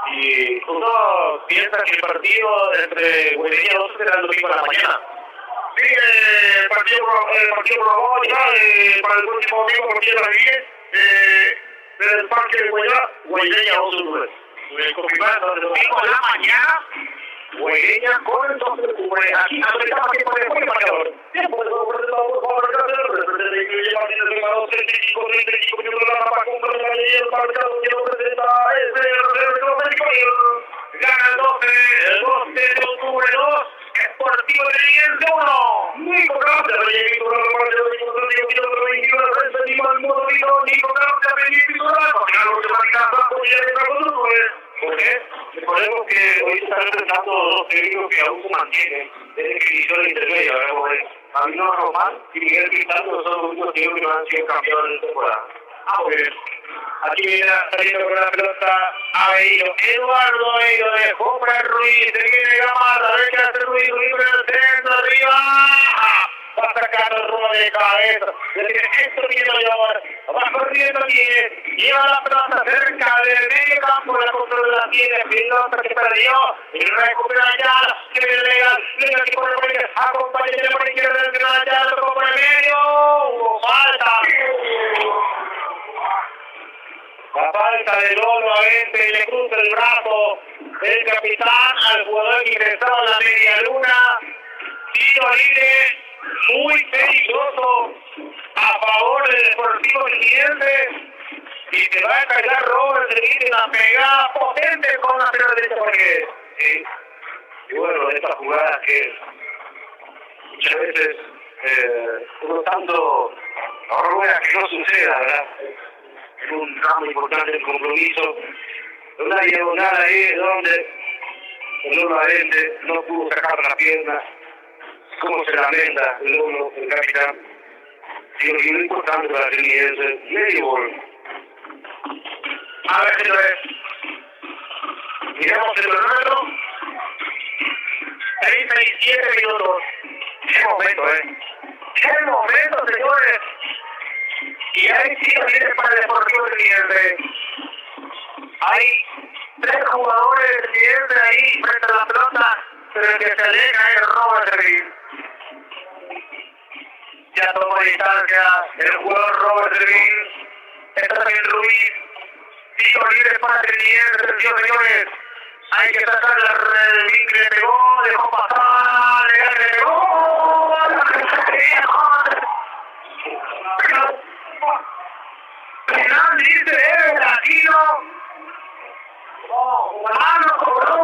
Y uno piensa que el partido entre Guayaquil y 12 será el domingo a la mañana. Sí, el partido programado ya para el próximo domingo, a partir de las 10, en el parque de Guayaquil a 12. Confirmado el domingo a la mañana, Guayaquil con el 12 de octubre. Aquí apretamos que por el marcador. Tiempo de juego por el lado, por favor, gana el 12 de octubre 2, Sportivo de Liniense 1. Nico Carter, Nico Carter, ¿por qué? Recordemos que hoy se están enfrentando dos técnicos que aún se mantienen desde que inició el intermedio. Camino Román y Miguel Pintando son los únicos técnicos que no han sido campeones de temporada. Muy bien. Aquí viene saliendo con la pelota Aveiro. Eduardo Aveiro dejó para Ruiz. Se viene Gamarra. Deja de hacer Ruiz. Ruiz en el centro. Arriba. Va sacando el rol de cabeza. Le tiene esto bien a llevar. Va corriendo bien. Lleva la pelota cerca del medio campo. La control la tiene. Pelota que perdió. Y recupera ya. Que viene Legal. Legal que por el medio. Acompaña por la izquierda del Granada. Ya lo tocó por el medio. Hubo falta. La falta de nuevamente le cruza el brazo del capitán al jugador ingresado en la media luna. Tiro libre muy peligroso a favor del Deportivo Liniense. Y se va a cargar Robert de Guille una pegada potente con la pelota derecha porque sí. Y bueno, estas jugadas que muchas veces uno tanto ruega que no suceda, ¿verdad? En un ramo importante del compromiso, una diagonal ahí donde el no pudo sacar la pierna, cómo se lamenta el capitán. Y lo importante para el Liniense, medio gol. A ver, señores, miramos el cronómetro, 37 minutos. ¡Qué momento, ¡Qué momento, señores! Y ahí sí viene para el Deportivo Liniense. Hay 3 jugadores siguientes ahí frente a la pelota, pero el que se aleja es Robert Servín. Ya tomó distancia el jugador Robert Servín. Está también Ruiz. Tiro libre para Trinidad, señores. Hay que sacar el Vic, le pegó, dejó pasar, le pegó. Penal dice Aquino. Mano cobró.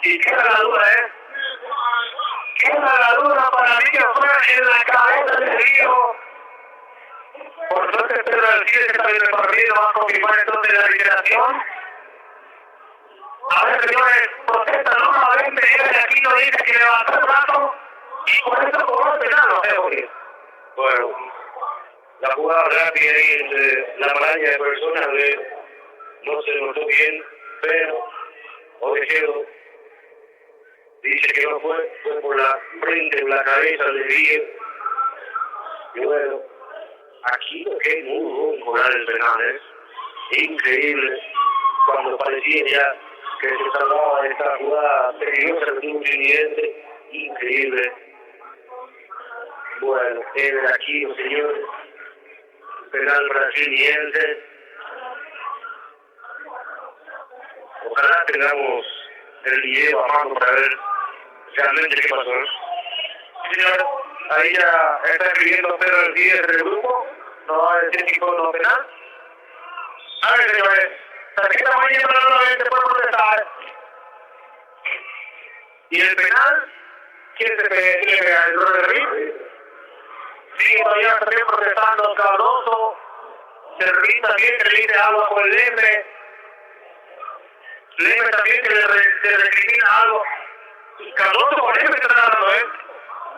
Y queda la duda, queda la duda para mí que fue en la cabeza del Río. Por suerte Pedro Alcides está bien recorrido, va a confirmar entonces la liberación. A ver, señores, protesta nuevamente, de aquí no dice que levantó el brazo y por eso cobró el penal, no sé, Jorge. Bueno, la jugada rápida ahí entre la maraña de personas no se notó bien, pero Ovejero dice que no fue por la frente, la cabeza de Río. Y bueno, aquí lo que es muy duro cobrar el penal, increíble, cuando parecía ya que se trataba de esta jugada peligrosa de un incidente, increíble. Bueno, es de aquí, los señores, penal brasiliense. Ojalá tengamos el video a mano para ver realmente qué pasó. Señor, ahí ya está escribiendo Pedro el líder del grupo, no va a decir si fue un penal. A ver, señores, tarjeta amarilla para nuevamente por protestar. ¿Y el penal? ¿Quién se pega? ¿El Robert Servín? Sí, todavía también protestando Cardoso. Servín también que le dice algo con el Lembre. Lembre también que le recrimina algo. Cardoso con Lembre se está dando,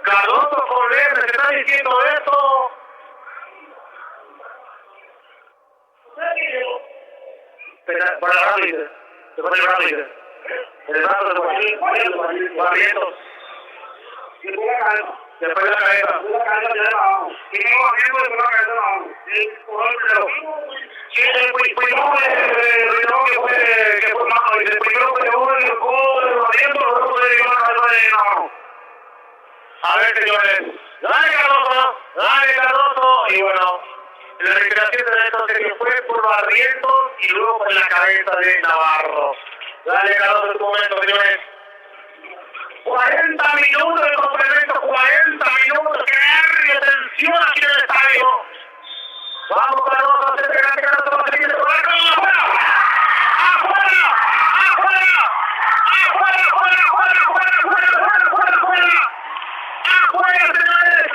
Cardoso con Lembre se está diciendo esto. Para la rápida. Se pone rápida. El brazo de Joaquín, Barrientos. Después la cabeza. Y no, haciendo de la cabeza abajo. Sí, el primero que fue malo, y el primero que llegó el codo de Barrientos, el otro le dio la cabeza de abajo. A ver, señores. Dale, Cardoso. Y bueno, la recreación de esto que fue por Barrientos y luego por la cabeza de Navarro. Dale, Cardoso, en tu momento, señores. 40 minutos de complemento, 40 minutos, que nervio, tensión aquí en el estadio. Vamos, Cardoso, hacer grande, Cardoso, para seguir de correr, ¡afuera! ¡Afuera, señores!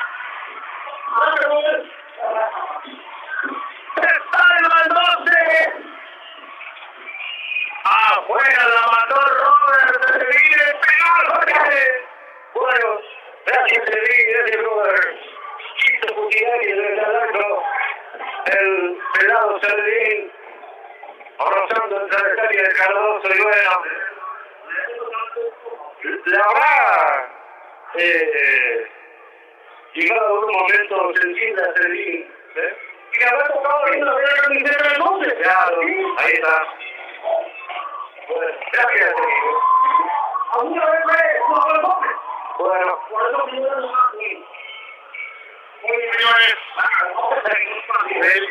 ¡Está el Maldonce! ¡Afuera la mandó Robert Servín! ¡Penal, Jorge! Bueno, gracias Servín, gracias Robert. Quinto funcionario del arco, el pelado Servín, abrazando el adversario de Cardoso y bueno, la verdad, llegado un momento sensible a Servín, y haber tocado el nombre. Claro, ahí está. Bueno, gracias, amigo. ¿Alguna vez bueno, señores,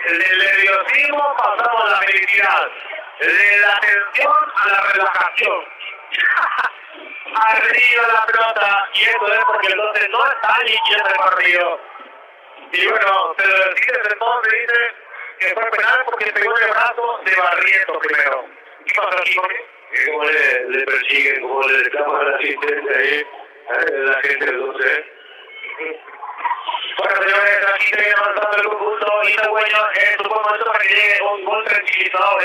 del nerviosismo pasamos a la felicidad, de la tensión a la relajación. Arriba la pelota, y esto es porque entonces no está liquidando el partido. Y bueno, se lo decide entonces, dice que fue penal porque pegó el brazo de Barrientos primero. ¿Qué pasa aquí, Jorge? Cómo le persiguen, cómo le reclaman la asistencia ahí, la gente del 12. Bueno, señores, aquí se viene avanzando el conjunto itagüeño en su momento para que llegue un gol tranquilizador,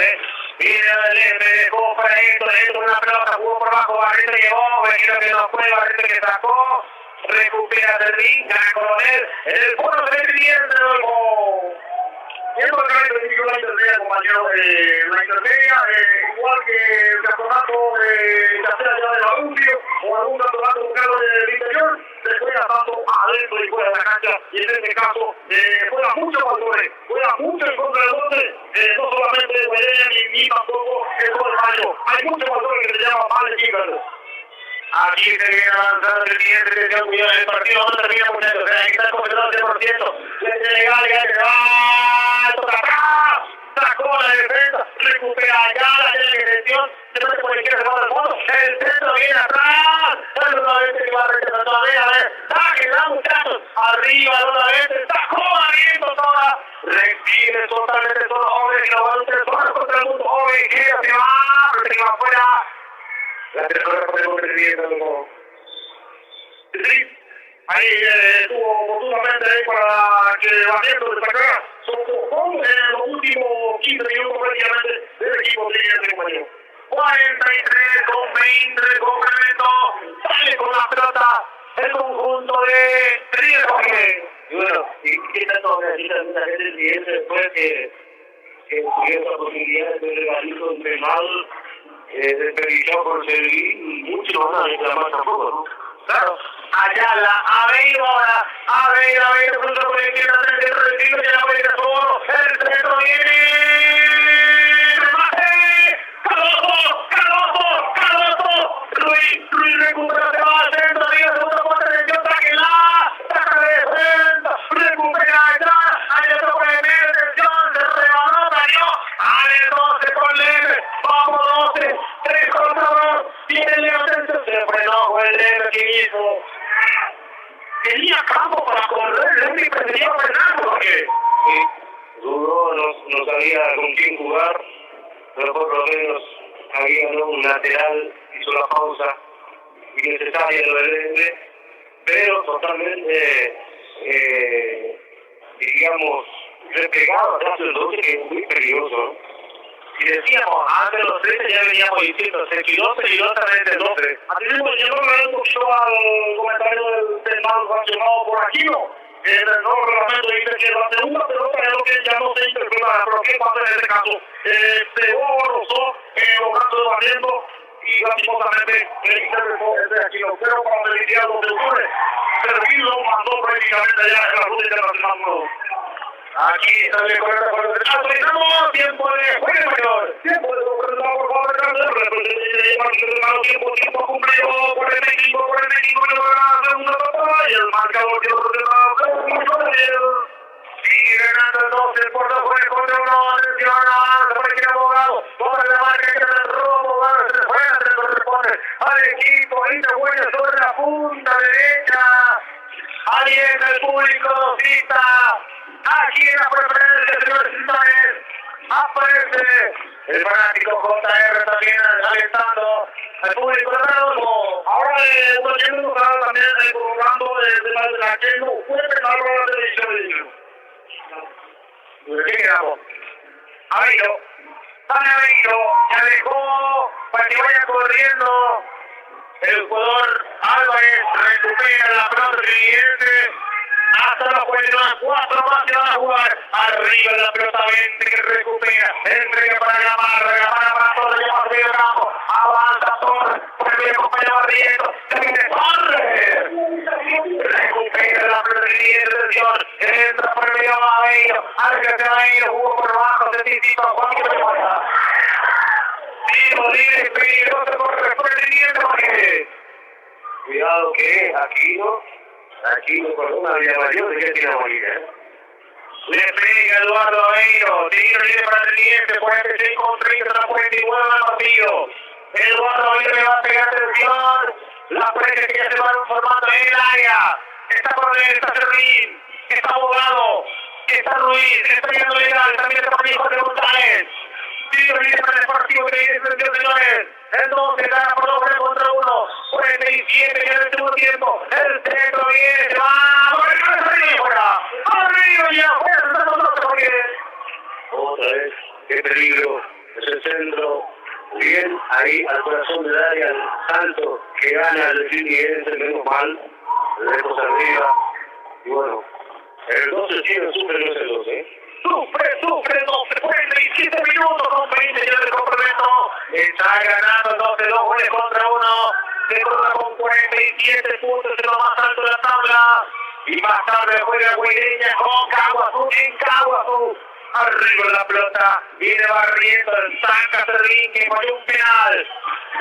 Viene el Lembre, dejó para esto una pelota, jugó por abajo, Barrientos llegó, Vecino que no fue, Barrientos que sacó, recupera Servín, gana Coronel, el foro se ve bien del gol. Y el gol que no hay compañero de la intermedia, igual que el campeonato ya sea ya del adulto o algún campeonato local del interior, se juega tanto adentro y fuera de la cancha, y en este caso juega mucho factores, juega mucho en contra del bote, no solamente Guayana ni tampoco el gol Mayo, hay muchos factores que se llaman mal equipo. Aquí se viene avanzando el siguiente, el partido no termina muchachos, hay que estar completado al 100%, sacó la defensa, recupera allá la dirección, se mete por la izquierda, se va al fondo, el centro viene atrás, el una vez que va a rechazar todavía, a ver, sáquenla muchachos, arriba el una vez, sacó abriendo toda, recibe totalmente todos los jóvenes, y lo va a hacer solo contra el mundo joven, que se va afuera. La tercera podemos recibiendo como... Sí, ahí estuvo oportunamente ahí para que batiendo destacara. Son en los últimos 15 minutos prácticamente del equipo de compañero. 43 con 20 de complemento. Sale con la pelota el conjunto de Ríos. Y bueno, ¿y qué tanto necesita mucha gente el siguiente después que tuvieron la posibilidad de tener regalito entre mal? Desperdiciado por servir, muchos no van a reclamar tampoco, ¿no? Claro, Ayala, Aveiro, cruza por la izquierda del centro del tiro, ya la puede ir solo, el centro viene, remate, Cardoso, Ruiz recupera, se va al centro, arriba, segunda parte de atención, saca de defensa, recupera allá, ahí está por el medio, atención, se rebanó, dañó, al 12 con Leve, vamos 12, 3 contra 2, viene el atención, se frenó con el Leve que hizo. Tenía campo para correr, Leve prefería Fernando, porque... Sí, duro, no sabía con quién jugar, pero por lo menos había un lateral, hizo la pausa innecesaria lo del Leve, pero totalmente, digamos, replegado atrás del 12, que es muy peligroso, ¿no? Y decíamos, antes de los 13 ya veníamos diciendo, se quedó peligrosamente el 12. Así mismo, yo no me un poquito al comentario del mal sancionado por Aquino. El nuevo reglamento dice que la segunda pelota es lo que ya no se interpreta, pero ¿qué pasa en este caso? Pegó, rozó, los brazos de Barriendo, y lastimosamente el interpretó es de Aquino. Pero para beneficiar a los deudores, Servillo mandó prácticamente allá en la ruta internacional nuevo. Aquí sale correcta por el rechazo, estamos tiempo de juego mayor. Tiempo de completar por favor tiempo cumplido 45 minutos de la segunda etapa y el marcador que ordenado sigue ganando el 12 por 2 con el contra 1, atención a cualquier abogado, sobre la marca que el robo, se juega, se corresponde al equipo, ahí se vuelve sobre la punta derecha, ahí en el público cita. Aquí en la preferencia, señores y señores, aparece el fanático JR también alentando al público de Redondo. Ahora, uno también prolongando de la que no puede pegar la televisión. ¿Qué quedamos? Aveiro, ya dejó para que vaya corriendo el jugador Álvarez, recupera la pelota siguiente. Hasta la cuenta, 4 más que van a jugar. Arriba la pelota, Vente que recupera. Entrega para Gamarra para todo, lleva medio campo. Avanza Torres, vuelve a acompañar a Barrientos. Termina Torres. Recupera la pelota de atención. Entra por el medio Aveiro. Aveiro, jugó por abajo, se titito. Juan Quintana. Tiro libre, peligroso por el siguiente porque... Cuidado que Aquí con una vía mayor ya tiene a morir, Le pega Eduardo Aveiro, tiro libre para el siguiente, 46 con 30, la 49 del partido. Eduardo Aveiro le va a pegar atención, la presa que ya se va formando en el área. Está Coronel, está Serrín, está Abogado, está Ruiz, está yendo legal, también está Jorge González. Tiro libre para el partido que viene atención, señores. El 12 gana por 2 contra 1. 47 ya en el segundo tiempo. El centro viene, se va. Arriba ya, otra vez, qué peligro. Ese centro, bien ahí al corazón del área, el salto que gana el siguiente, menos mal. Lejos arriba. Y bueno, El 12 tiene superior el 12. Sufre, 47 minutos con 20 ya de complemento. Está ganando entonces 2 goles contra 1. Se coloca con 47 puntos en lo más alto de la tabla. Y más tarde juega Guireña con Caguazú en Caguazú. Arriba la pelota, viene barriendo el San Servín que falló un penal.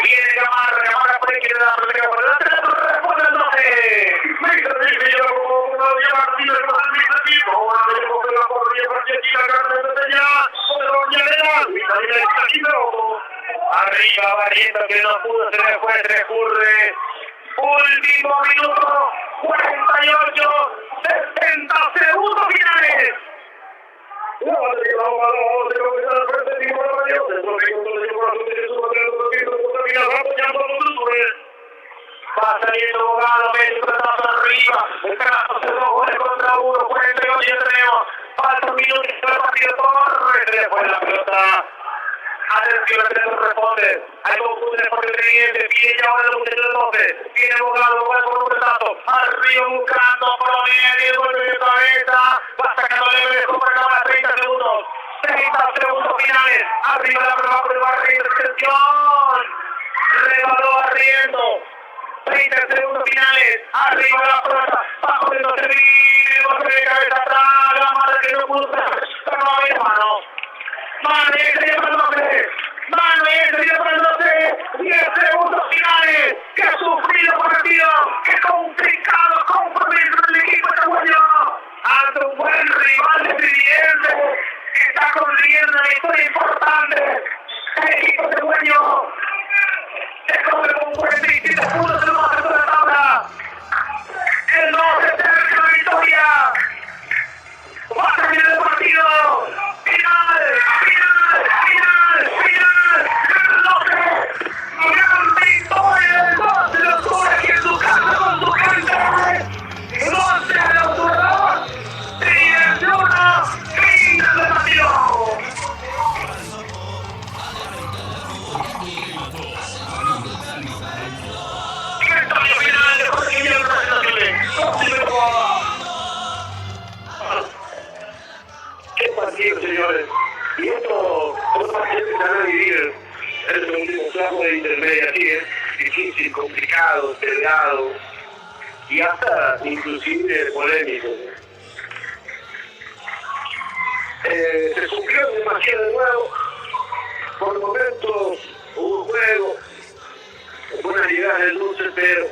Viene Gamarra por ahí, quiere dar la pelota por delante, responde el 12. Arriba barriendo que no pudo, se le fue, se recurre. Último minuto, 48, 60 segundos finales. Va saliendo Bogado, México está arriba, el trazo se 2 goles contra 1, 48 ya tenemos, falta un minuto y el partido corre, se le fue la pelota. Atención, el centro responde. Hay confusiones por el teniente. Viene ya ahora el muchacho del 12. Viene Bogado, vuelve con un pedazo. Arriba buscando promedio, vuelve de cabeza. Va sacando leve de compra cámara 30 segundos. 30 segundos finales. Arriba la prueba por el barrio. Atención. Rebaló barriendo. 30 segundos finales. Arriba la prueba. Bajo de 12 mil. Golpe de cabeza atrás. La madre que no pudo. Pero no había mano. Mano sería para el 12, 10 segundos finales, que ha sufrido partido, que complicado compromiso del equipo uruguayo, ante un buen rival de Trinidad, que está consiguiendo una victoria importante, el equipo uruguayo se come con 47 puntos en lo más alto de la tabla, el 12 termina la victoria, va a terminar el partido, final, gran victoria del 12 de octubre aquí en su casa con su gente, 12 de octubre, 31, fin del partido. Victoria final de Jorge Miguel Qué partido, señores. Y otro partido que se van a vivir es un último tramo de intermedia, así es difícil, complicado, peleado y hasta inclusive polémico. Se cumplió demasiado de nuevo. Por momentos hubo juego, buenas llegadas del 12, pero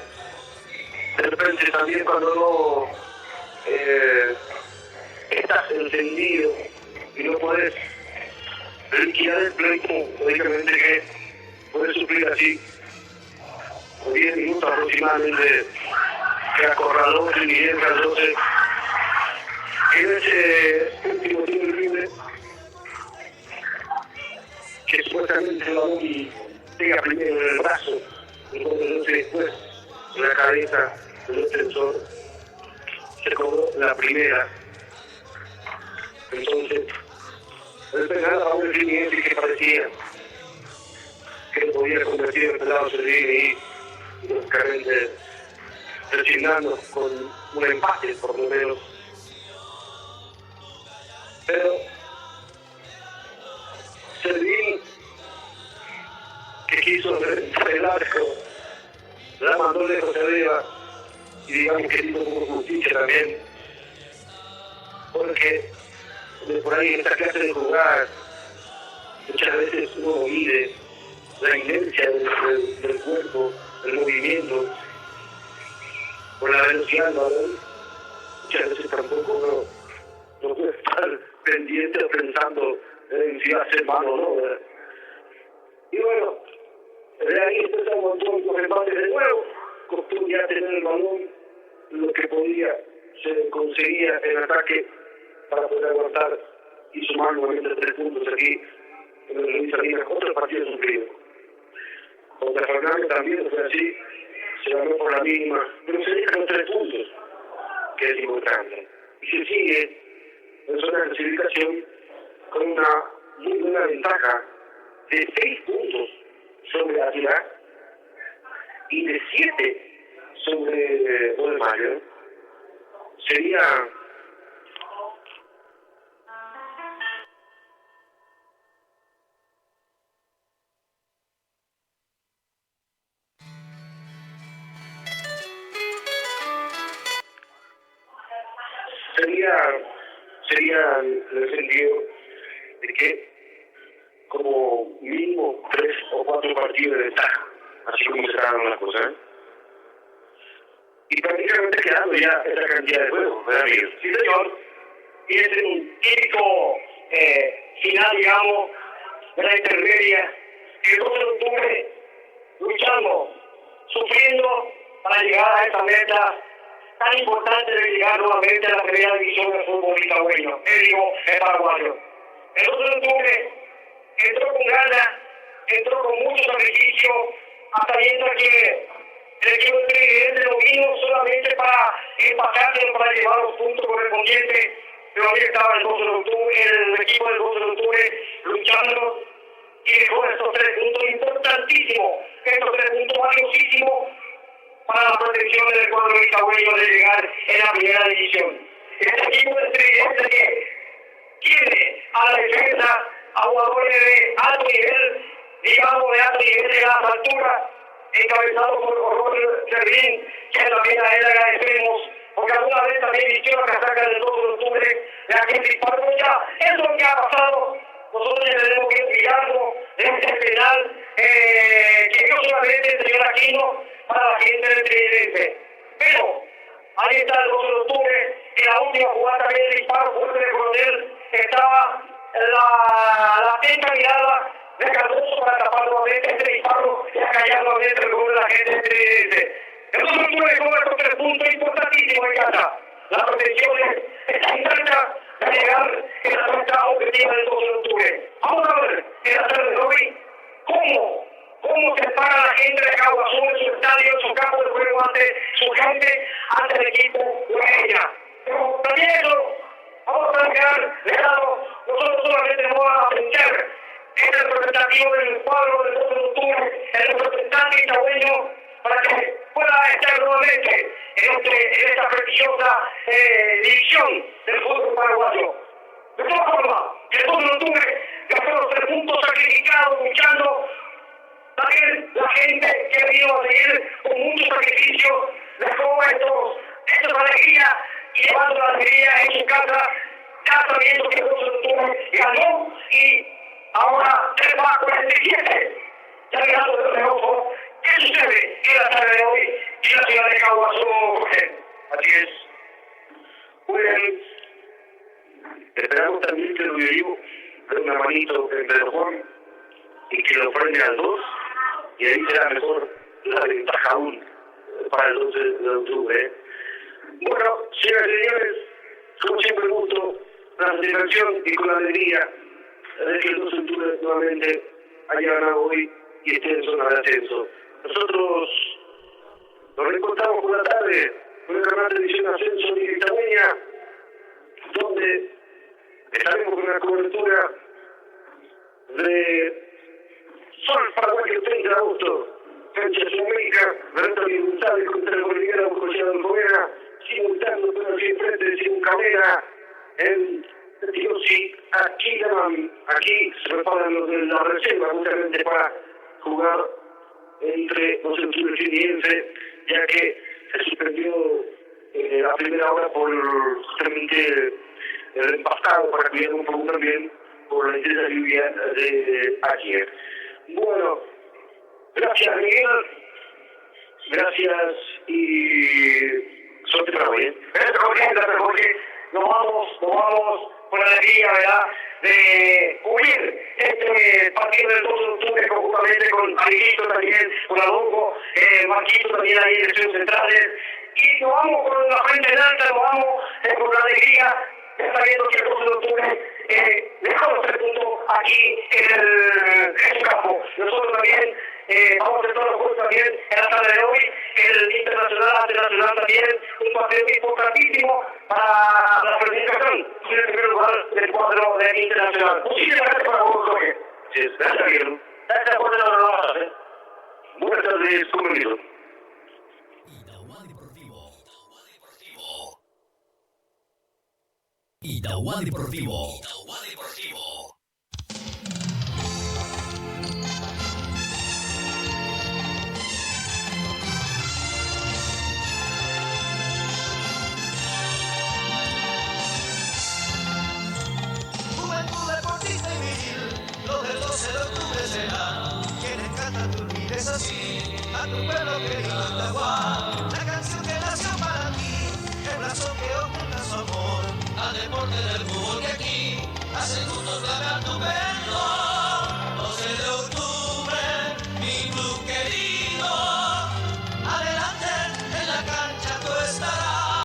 de repente también cuando no estás encendido y no podés liquidar el pleito, lógicamente que puede sufrir así 10 minutos aproximadamente que acorraló el Miguel Cardoso en ese último tiro libre que supuestamente el balón pega primero en el brazo, entonces después en la cabeza del defensor se cobró la primera. Entonces el penal a un cliente que parecía que lo podía convertir en pelado Servín y lógicamente resignando con un empate por lo menos. Pero Servín, que quiso reventar el arco, la mandó lejos arriba y digamos que hizo como justicia también, porque por ahí en esta clase de jugar muchas veces uno mide la inercia del cuerpo, el movimiento, por la velocidad del balón. Muchas veces tampoco uno no puede estar pendiente o pensando en si va a ser malo o no, ¿verdad? Y bueno, de ahí empezó un montón los empates de nuevo, costó ya tener el balón, lo que podía se conseguía en ataque para poder aguantar y sumar nuevamente 3 puntos aquí en el Luis Salinas. Otro partido sufrido. Contra Fernández también fue así, se ganó por la mínima, pero se dejan los 3 puntos, que es importante. Y se sigue en zona de clasificación con una muy buena ventaja de 6 puntos sobre Águila y de 7 sobre Mayo. Sería sería en el sentido de que como mínimo 3 o 4 partidos de ventaja, así como se están dando las cosas, ¿eh? Y prácticamente quedando ya esa cantidad de juegos, ¿verdad, Miguel? Sí, señor. Y es un típico final, digamos, de la intermedia, que el 12 de octubre luchando, sufriendo para llegar a esta meta tan importante de llegar nuevamente a la primera división del fútbol nicaragüeño, el paraguayo. El 12 de octubre entró con ganas, entró con mucho sacrificio, hasta viendo que el equipo de Trinidad no vino solamente para pasar, sino para llevar los puntos correspondientes. Pero ahí estaba el 12 de octubre, el equipo del 12 de octubre luchando y dejó estos 3 puntos importantísimos, estos 3 puntos valiosísimos para la protección del cuadro nicaragüeño de llegar en la primera división. Este equipo de Trinidad que tiene a la defensa a jugadores de alto nivel, digamos de alto nivel de las alturas, encabezado por Jorge Servín, que también a él agradecemos, porque alguna vez también vistió la casaca del 12 de octubre de aquel disparo. Ya, eso es lo que ha pasado. Nosotros ya tenemos que olvidarnos de este penal que dio solamente el señor Aquino para la gente del Trinidad. Pero ahí está el 12 de octubre, en la última jugada también el disparo fuerte de Coronel, estaba la atenta mirada de Cardoso para tapar nuevamente este disparo y acallar nuevamente el gol de la gente del Trinidad. El 12 de octubre dejó estos 3 puntos importantísimos en casa. La protección está intenta de llegar en la meta objetiva del 12 de octubre. Vamos a ver en la tarde de hoy cómo se para la gente de Caguazú en su estadio, en su campo de juego ante su gente, ante el equipo ureña. Pero también eso, vamos a dejar de lado, nosotros solamente vamos a aprender el representativo del cuadro del 12 de octubre, el representante itagüeño, para que pueda estar nuevamente en esta prestigiosa división del fútbol paraguayo. De todas formas, el 12 de octubre gastó los 3 puntos sacrificados, luchando. También la gente que vino a seguir con mucho sacrificio dejó estas alegrías y llevando la alegría en su casa, ya sabiendo que el 12 de octubre ganó y ahora 3-47. Ya mirando de ojo, ¿qué sucede en la tarde de hoy en la ciudad de Caguazú, Jorge? Así es. Muy bien. Esperamos también que lo vivo de una manito en Pedro Juan y que lo frene al 2 y ahí será mejor la ventaja aún para el 12 de octubre. Bueno, señoras y señores, como siempre gusto, la satisfacción y con la alegría de que el 12 de octubre nuevamente haya ganado hoy y esté en zona de ascenso. Nosotros nos reencontramos por la tarde con el canal de televisión Ascenso de Itaúeña, donde estaremos con una cobertura de Sol Paraguay el 30 de agosto, cancha Sudamérica, Renato González contra el boliviano José Alcoena, simultáneo con el frente de Simón Cabrera, en Tiosi, aquí se preparan los de la reserva justamente para jugar entre los equipos trinidad, ya que se suspendió a primera hora por justamente el empastado para cuidar un poco también por la intensa lluvia de ayer. Bueno, gracias Miguel, gracias y suerte para hoy. Gracias Jorge, nos vamos con la alegría, ¿verdad?, de cubrir este partido del 12 de octubre conjuntamente con Aliguito también, con Adolfo, Marquito también ahí en Estudios Centrales, y nos vamos con la frente en alta, nos vamos con la alegría, sabiendo que el 12 de octubre dejó los 3 puntos aquí en su campo. Nosotros también vamos a hacer todos los juegos también en la tarde de hoy, el internacional también, un partido importantísimo para la clasificación en el primer lugar del cuadro del internacional. Muchísimas gracias por la voz, Jorge. Sí, gracias Miguel. Gracias por la palabra. Buenas tardes, conmigo. Itauá Deportivo. así a tu pueblo querido Itagua, la canción que nació para ti, el brazo que oculta su amor al deporte del fútbol que aquí hace gusto clave a tu vez.